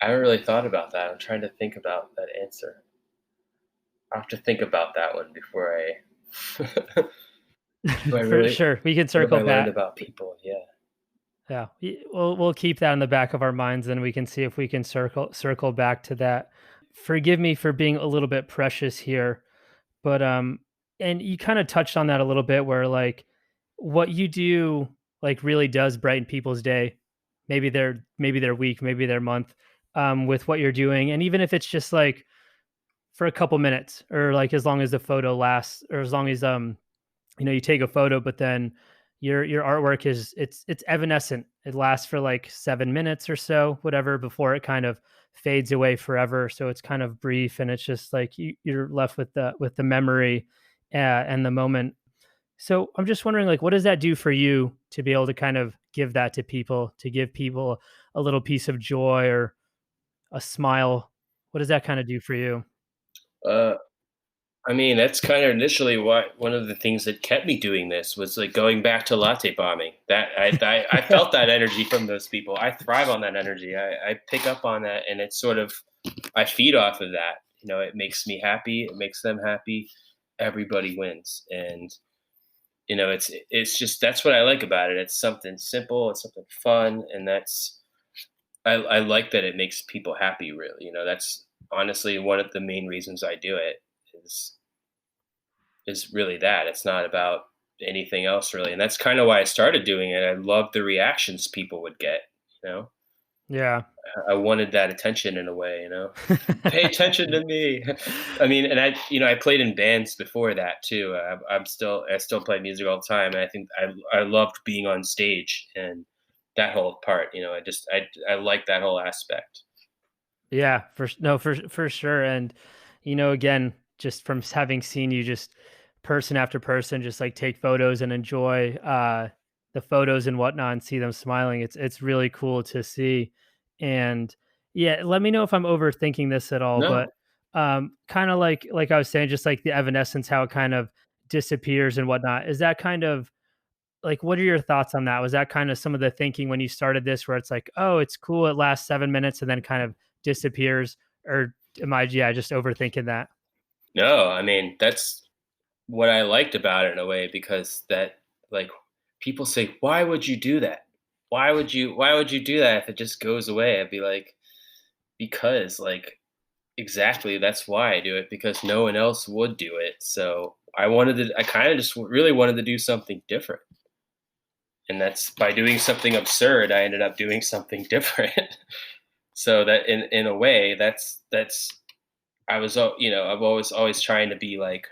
I haven't really thought about that. I'm trying to think about that answer. I'll have to think about that one before I do I For really sure, we can what have circle I learned back. about people? Yeah. Yeah, we'll keep that in the back of our minds, and we can see if we can circle back to that. Forgive me for being a little bit precious here, but and you kind of touched on that a little bit, where like what you do like really does brighten people's day, maybe their week, maybe their month, with what you're doing, and even if it's just like for a couple minutes, or like as long as the photo lasts, or as long as you take a photo, but then your artwork is it's evanescent. It lasts for like 7 minutes or so, whatever, before it kind of fades away forever. So it's kind of brief, and it's just like you're left with the memory and the moment. So I'm just wondering, like, what does that do for you to be able to kind of give that to people, to give people a little piece of joy or a smile? What does that kind of do for you? Uh, I mean, that's kind of initially what one of the things that kept me doing this was like going back to latte bombing. That I felt that energy from those people. I thrive on that energy. I pick up on that, and it's sort of I feed off of that. It makes me happy. It makes them happy. Everybody wins, and it's just that's what I like about it. It's something simple. It's something fun, and I like that it makes people happy. Really, that's honestly one of the main reasons I do it. Is is really that. It's not about anything else really. And that's kind of why I started doing it. I loved the reactions people would get, you know. Yeah. I wanted that attention in a way. Pay attention to me. I mean, and I played in bands before that too. I still play music all the time, and I think I loved being on stage and that whole part. I like that whole aspect. Yeah, for sure. And again, just from having seen you just person after person just like take photos and enjoy the photos and whatnot, and see them smiling, it's really cool to see. And yeah, let me know if I'm overthinking this at all, but No, kind of like I was saying, just like the evanescence, how it kind of disappears and whatnot. Is that kind of like, what are your thoughts on that? Was that kind of some of the thinking when you started this, where it's like, oh, it's cool, it lasts 7 minutes and then kind of disappears? Or am I, yeah, just overthinking that? no. I mean, that's what I liked about it in a way, because that like people say, "Why would you do that? Why would you do that if it just goes away?" I'd be like, "Because like exactly that's why I do it, because no one else would do it." So I kind of just really wanted to do something different. And that's by doing something absurd, I ended up doing something different. So that in a way that's I'm always trying to be like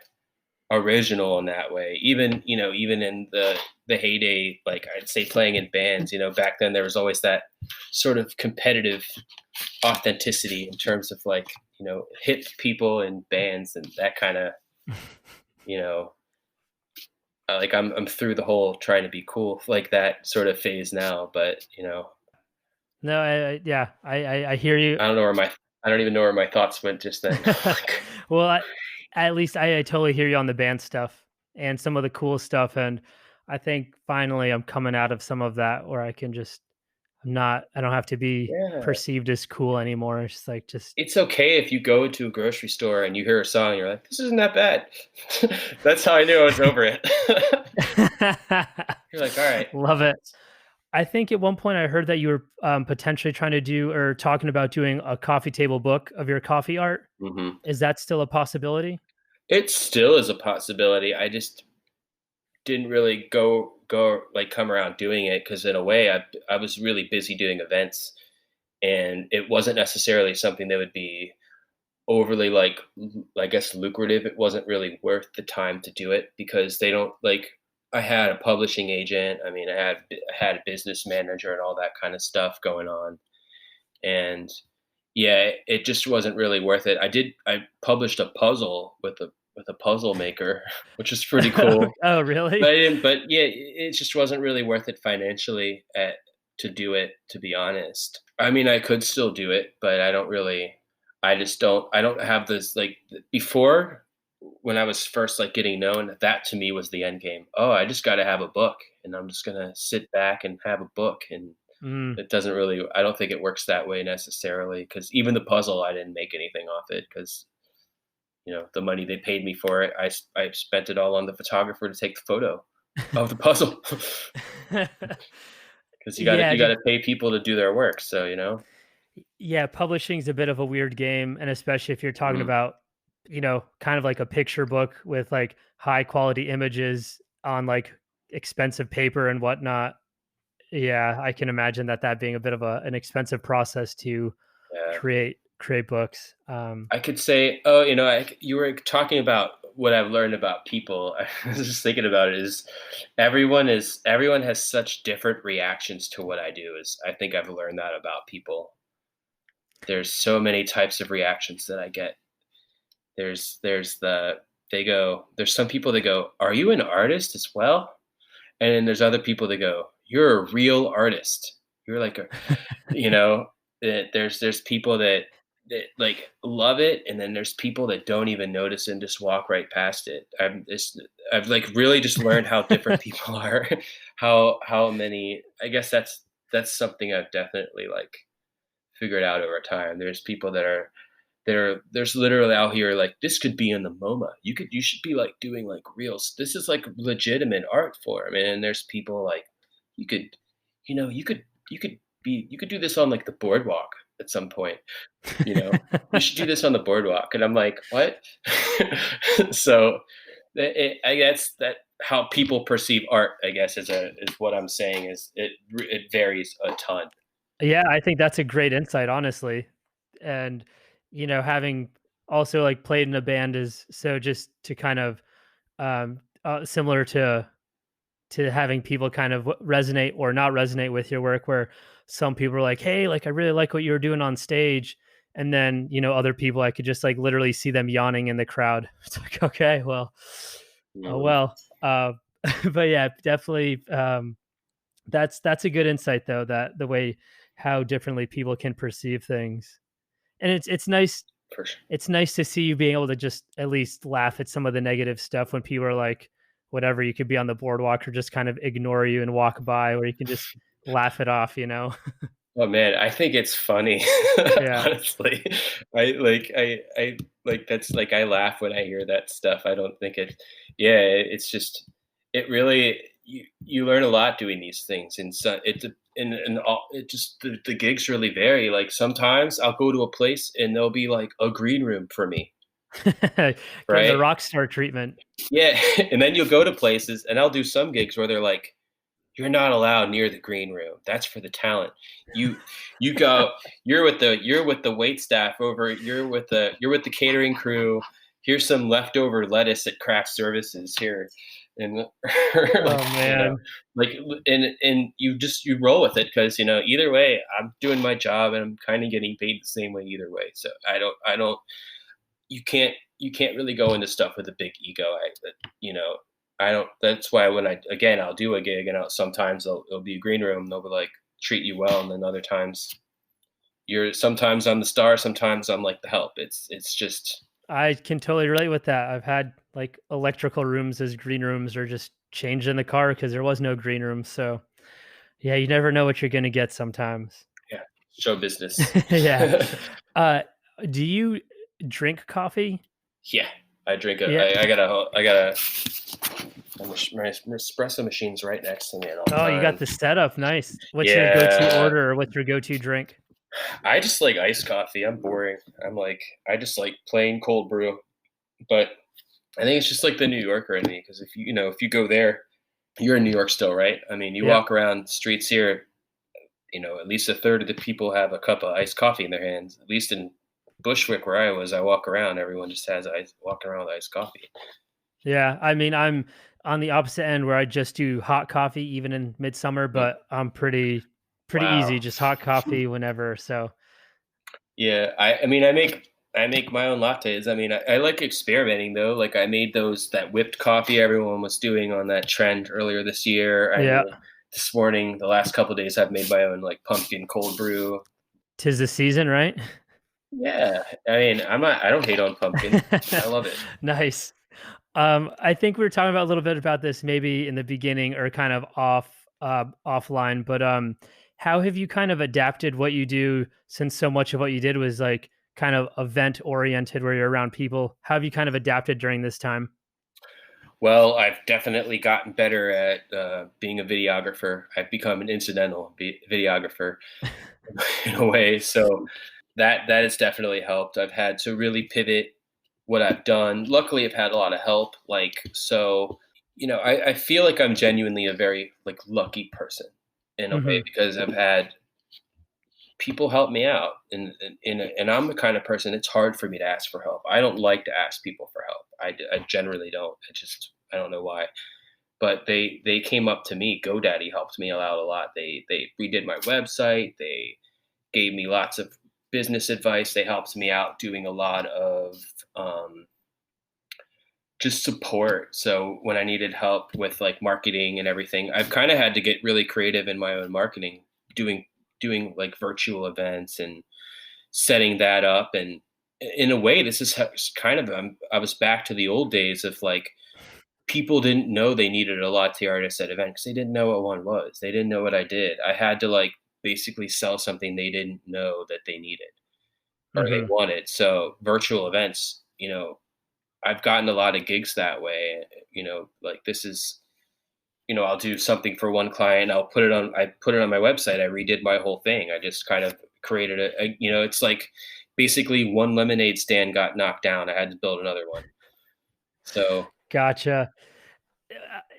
original in that way. Even in the heyday, like I'd say playing in bands, back then there was always that sort of competitive authenticity in terms of like, hip people in bands and that kind of, you know, like I'm through the whole trying to be cool like that sort of phase now, but No, yeah, I hear you. I don't even know where my thoughts went just then. Like, Well, at least I totally hear you on the band stuff and some of the cool stuff. And I think finally I'm coming out of some of that, where I can just, I don't have to be yeah. perceived as cool anymore. It's just like, just, It's okay if you go into a grocery store and you hear a song and you're like, "This isn't that bad." That's how I knew I was over it. You're like, all right. Love it. I think at one point I heard that you were potentially trying to do or talking about doing a coffee table book of your coffee art. Hmm. Is that still a possibility? It still is a possibility. I just didn't really go like come around doing it because in a way I was really busy doing events, and it wasn't necessarily something that would be overly like I guess lucrative. It wasn't really worth the time to do it because they don't like. I had a publishing agent. I mean, I had a business manager and all that kind of stuff going on, and yeah, it just wasn't really worth it. I published a puzzle with a puzzle maker, which is pretty cool. Oh, But really? I didn't. But yeah, it just wasn't really worth it financially to do it. To be honest, I mean, I could still do it, but I don't really. I just don't. I don't have this like before when I was first like getting known. That to me was the end game. Oh, I just got to have a book, and I'm just gonna sit back and have a book, and Mm. it doesn't really. I don't think it works that way necessarily because even the puzzle, I didn't make anything off it because the money they paid me for it, I spent it all on the photographer to take the photo of the puzzle because Yeah, you got to pay people to do their work. So. yeah, publishing's a bit of a weird game, and especially if you're talking Mhm. about, kind of like a picture book with like high quality images on like expensive paper and whatnot. Yeah, I can imagine that being a bit of an expensive process to Yeah, create books. I could say, you were talking about what I've learned about people. I was just thinking about it. Everyone has such different reactions to what I do. Is I think I've learned that about people. There's so many types of reactions that I get. There's the they go. There's some people that go, "Are you an artist as well?" And then there's other people that go, "You're a real artist. You're like a," you know, there's people that like love it, and then there's people that don't even notice and just walk right past it. I've like really just learned how different people are, how many. I guess that's something I've definitely like figured out over time. There's people that are there's literally out here like this could be in the MoMA. You should be like doing like reels. This is like legitimate art form. And there's people like you could, you could you could do this on like the boardwalk at some point. You know, you should do this on the boardwalk. And I'm like, what? So I guess that how people perceive art, I guess, is what I'm saying is it varies a ton. Yeah, I think that's a great insight, honestly. And, having also like played in a band is so just to kind of similar to having people kind of resonate or not resonate with your work, where some people are like, hey, like I really like what you were doing on stage. And then, other people I could just like literally see them yawning in the crowd. It's like, okay, well, oh Mhm. well. But yeah, definitely that's a good insight though, that the way how differently people can perceive things. And For sure. it's nice to see you being able to just at least laugh at some of the negative stuff when people are like, whatever, you could be on the boardwalk or just kind of ignore you and walk by, where you can just laugh it off. Oh man, I think it's funny. Yeah. Honestly, I like that's like I laugh when I hear that stuff. I don't think it. Yeah, it's just it really you learn a lot doing these things, and so and all, it just the gigs really vary. Like sometimes I'll go to a place and there'll be like a green room for me, Getting the right? rock star treatment. Yeah, and then you'll go to places and I'll do some gigs where they're like you're not allowed near the green room. That's for the talent. You you go. You're with the wait staff over. You're with the catering crew. Here's some leftover lettuce at craft services here, and like Oh man. like and you roll with it because either way I'm doing my job and I'm kind of getting paid the same way either way. So I don't you can't really go into stuff with a big ego. You know, I don't. That's why when I'll do a gig and sometimes it'll be a green room. They'll be like treat you well, and then other times sometimes I'm the star, sometimes I'm like the help. It's just I can totally relate with that. I've had like electrical rooms as green rooms, or just changed in the car because there was no green room. So yeah, you never know what you're gonna get sometimes. yeah, show business. Yeah. Uh, do you drink coffee? Yeah, I drink a. Yeah. I got a My espresso machine's right next to me at all Oh, you got times. the setup. Nice. What's your go-to Yeah, order or what's your go-to drink? I just like iced coffee. I'm boring. I just like plain cold brew. But I think it's just like the New Yorker in me because if you go there, you're in New York still, right? I mean, you Yep. walk around streets here, at least a third of the people have a cup of iced coffee in their hands. At least in Bushwick, where I was, I walk around, everyone just has ice, walking around with iced coffee. Yeah, I mean, I'm on the opposite end where I just do hot coffee even in midsummer, Mm. but I'm pretty Wow. easy, just hot coffee whenever. So, Yeah, I mean, I make my own lattes. I mean, I like experimenting though. Like I made those that whipped coffee everyone was doing on that trend earlier this year. I yeah, made this morning, the last couple of days, I've made my own like pumpkin cold brew. 'tis the season, right? Yeah, I mean, I don't hate on pumpkin. I love it. Nice. I think we were talking about a little bit about this maybe in the beginning or kind of offline, but how have you kind of adapted what you do since so much of what you did was like kind of event oriented where you're around people? How have you kind of adapted during this time? Well, I've definitely gotten better at being a videographer. I've become an incidental videographer in a way. So that has definitely helped. I've had to really pivot what I've done. Luckily, I've had a lot of help. I feel like I'm genuinely a very like lucky person in a way Hmm. because I've had people help me out, and I'm the kind of person it's hard for me to ask for help. I don't like to ask people for help. I generally don't. I don't know why, but they came up to me. GoDaddy helped me out a lot. They redid my website. They gave me lots of business advice. They helped me out doing a lot of um, just support. So when I needed help with like marketing and everything, I've kind of had to get really creative in my own marketing, doing doing like virtual events and setting that up. And in a way, this is kind of I was back to the old days of like people didn't know they needed a latte artist at event because they didn't know what one was. They didn't know what I did. I had to like basically sell something they didn't know that they needed or they Hmm. wanted. So virtual events, I've gotten a lot of gigs that way. Like this is, I'll do something for one client. I put it on my website. I redid my whole thing. I just kind of created it's like basically one lemonade stand got knocked down. I had to build another one. So Gotcha.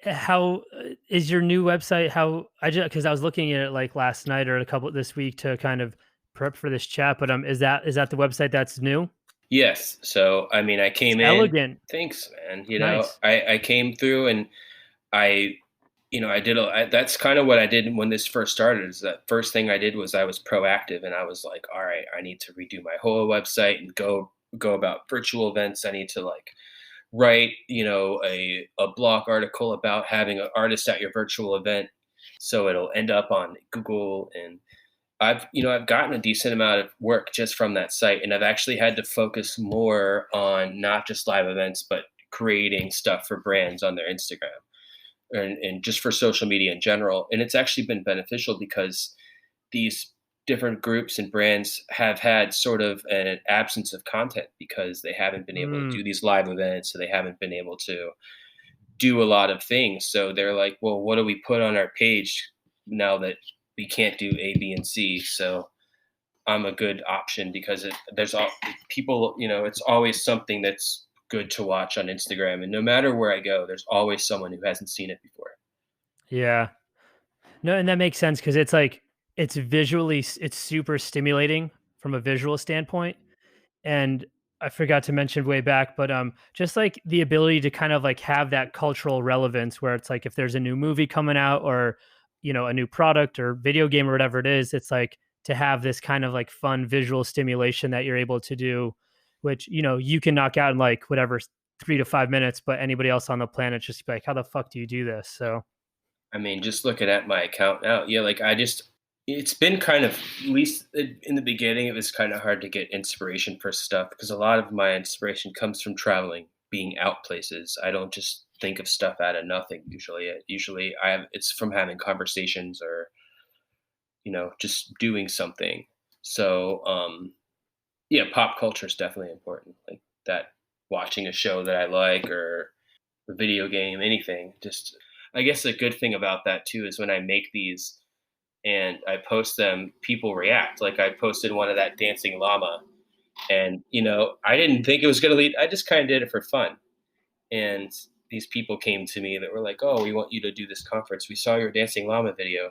How is your new website? How I just because I was looking at it like last night or a couple this week to kind of prep for this chat, but is that the website that's new? yes. So I mean, I It's came in. elegant. Thanks, man. Nice. I came through and I I did that's kind of what I did when this first started. Is that first thing I did was I was proactive and I was like, all right, I need to redo my whole website and go about virtual events. I need to like write, a blog article about having an artist at your virtual event so it'll end up on Google. And I've gotten a decent amount of work just from that site, and I've actually had to focus more on not just live events but creating stuff for brands on their Instagram and just for social media in general. And it's actually been beneficial because these different groups and brands have had sort of an absence of content because they haven't been able to Mm, do these live events, so they haven't been able to do a lot of things. So they're like, well, what do we put on our page now that we can't do A, B, and C? So I'm a good option because there's all people, it's always something that's good to watch on Instagram. And no matter where I go, there's always someone who hasn't seen it before. yeah. No, and that makes sense because it's like it's super stimulating from a visual standpoint. And I forgot to mention way back, but just like the ability to kind of like have that cultural relevance where it's like if there's a new movie coming out or a new product or video game or whatever it is, it's like to have this kind of like fun visual stimulation that you're able to do, which you can knock out in like whatever 3 to 5 minutes, but anybody else on the planet just be like, how the fuck do you do this? So I mean, just looking at my account now, yeah, like it's been kind of, at least in the beginning, it was kind of hard to get inspiration for stuff because a lot of my inspiration comes from traveling, being out places. I don't just think of stuff out of nothing usually. Usually it's from having conversations or, just doing something. So, yeah, pop culture is definitely important. Like that, watching a show that I like or a video game, anything. Just I guess a good thing about that too is when I make these and I post them, people react. Like I posted one of that dancing llama, and I didn't think it was going to lead. I just kind of did it for fun, and these people came to me that were like, "Oh, we want you to do this conference. We saw your dancing llama video.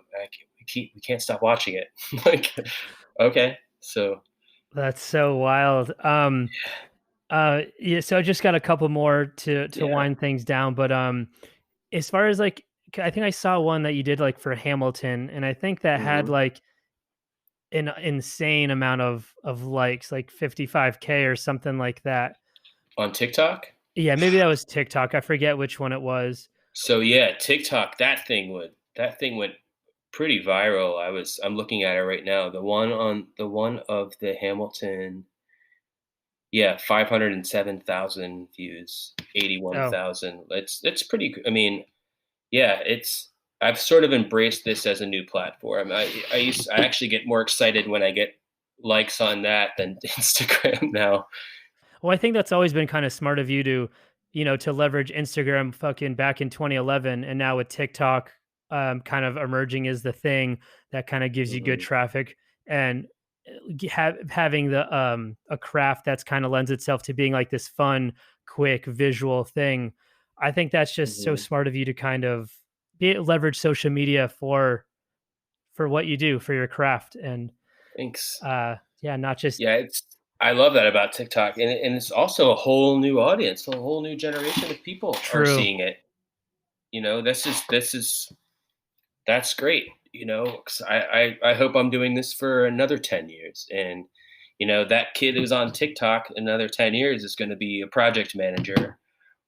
We can't stop watching it." Like, okay, so That's so wild. Yeah, so I just got a couple more to yeah. wind things down, but as far as like, I think I saw one that you did like for Hamilton, and I think that had Hmm. like an insane amount of likes, like 55K or something like that. On TikTok. Yeah, maybe that was TikTok. I forget which one it was. So yeah, TikTok. That thing went pretty viral. I'm looking at it right now. The one of the Hamilton. Yeah, 507,000 views, Oh, 81,000. It's pretty. I mean, yeah, it's. I've sort of embraced this as a new platform. I actually get more excited when I get likes on that than Instagram now. well, I think that's always been kind of smart of you to, to leverage Instagram fucking back in 2011, and now with TikTok, kind of emerging as the thing that kind of gives you good Hmm. traffic, and having the a craft that's kind of lends itself to being like this fun, quick visual thing. I think that's just so Hmm. smart of you to kind of leverage social media for what you do for your craft, and Thanks. yeah, not just Yeah, it's. I love that about TikTok, and it's also a whole new audience, a whole new generation of people are true. seeing it. This is that's great. 'Cause I hope I'm doing this for another 10 years, and that kid who's on TikTok another 10 years is going to be a project manager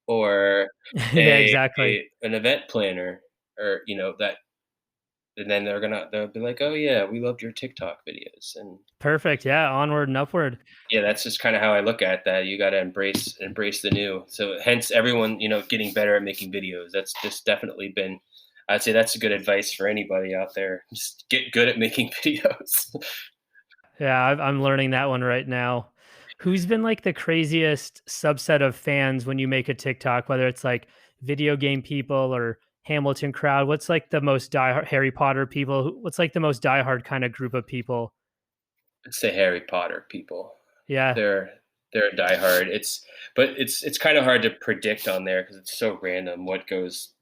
or Yeah, exactly. an event planner, or that, and then they'll be like, oh yeah, we loved your TikTok videos, and Perfect. Yeah, onward and upward. yeah, that's just kind of how I look at that. You got to embrace the new. So hence everyone, getting better at making videos. That's just definitely been. I'd say that's a good advice for anybody out there. Just get good at making videos. Yeah, I'm learning that one right now. Who's been like the craziest subset of fans when you make a TikTok, whether it's like video game people or Hamilton crowd? What's like the most diehard Harry Potter people? What's like the most diehard kind of group of people? It's the Harry Potter people. Yeah, They're diehard. It's kind of hard to predict on there because it's so random what goes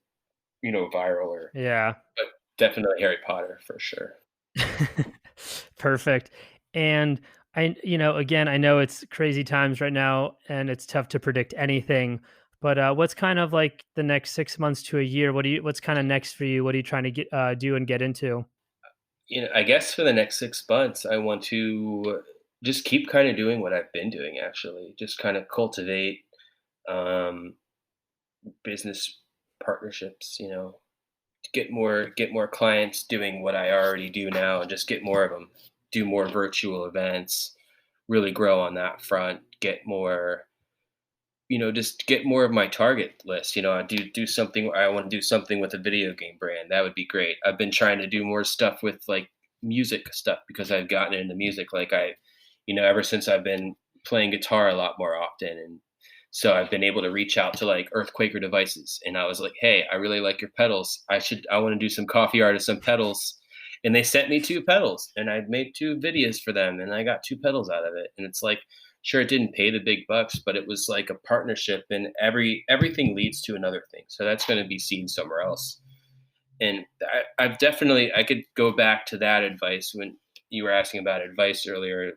viral, or yeah. but definitely Harry Potter for sure. Perfect. And again, I know it's crazy times right now and it's tough to predict anything, but what's kind of like the next 6 months to a year? What's kind of next for you? What are you trying to do and get into? I guess for the next 6 months, I want to just keep kind of doing what I've been doing. Actually, just kind of cultivate um, business partnerships. Get more clients doing what I already do now, and just get more of them. Do more virtual events. Really grow on that front. Get more. Just get more of my target list. I do something. I want to do something with a video game brand. That would be great. I've been trying to do more stuff with like music stuff because I've gotten into music. Like ever since I've been playing guitar a lot more often, and so I've been able to reach out to like Earthquaker devices, and I was like, hey, I really like your pedals. I want to do some coffee art of some pedals. And they sent me two pedals, and I made two videos for them, and I got two pedals out of it. And it's like, sure, it didn't pay the big bucks, but it was like a partnership, and everything leads to another thing. So that's going to be seen somewhere else. And I could go back to that advice when you were asking about advice earlier,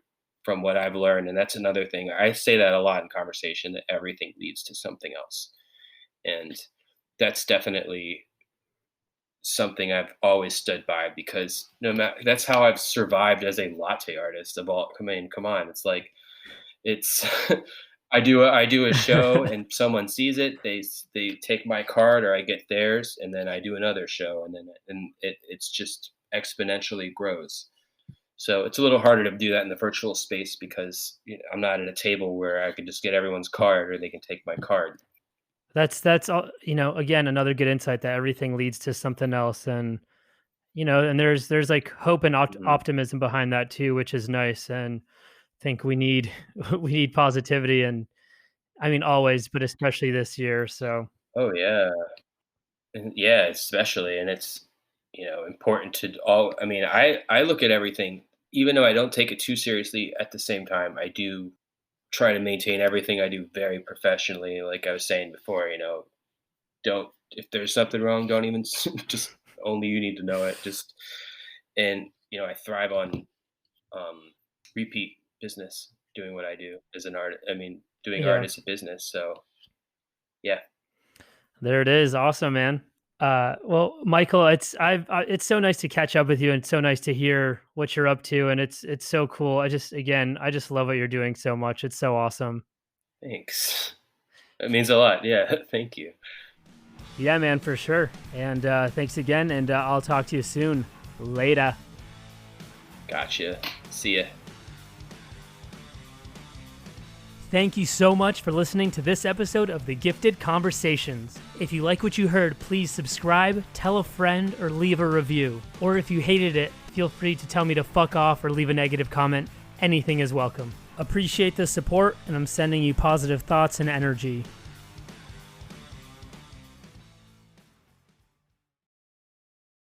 from what I've learned. And that's another thing. I say that a lot in conversation, that everything leads to something else. And that's definitely something I've always stood by, because no matter, that's how I've survived as a latte artist of all. I mean, come on, it's like it's I do a show and someone sees it, they take my card or I get theirs, and then I do another show, and then it's just exponentially grows. So it's a little harder to do that in the virtual space because I'm not at a table where I can just get everyone's card or they can take my card. That's all. Again, another good insight that everything leads to something else, and and there's like hope and Mhm. optimism behind that too, which is nice. And I think we need we need positivity, and I mean always, but especially this year. So. Oh yeah. And yeah, especially, and it's, important to all. I mean, I look at everything, even though I don't take it too seriously. At the same time, I do try to maintain everything I do very professionally. Like I was saying before, don't if there's something wrong, don't even just only you need to know it. Just and I thrive on repeat business, doing what I do as an art. I mean, doing art Yeah. as a business. So yeah, There it is. Awesome, man. Well, Michael, it's so nice to catch up with you, and so nice to hear what you're up to, and it's so cool. I just love what you're doing so much. It's so awesome. thanks. That means a lot. Yeah, thank you. Yeah, man, for sure. And thanks again, and I'll talk to you soon. Later. Gotcha. See ya. Thank you so much for listening to this episode of The Gifted Conversations. If you like what you heard, please subscribe, tell a friend, or leave a review. Or if you hated it, feel free to tell me to fuck off or leave a negative comment. Anything is welcome. Appreciate the support, and I'm sending you positive thoughts and energy.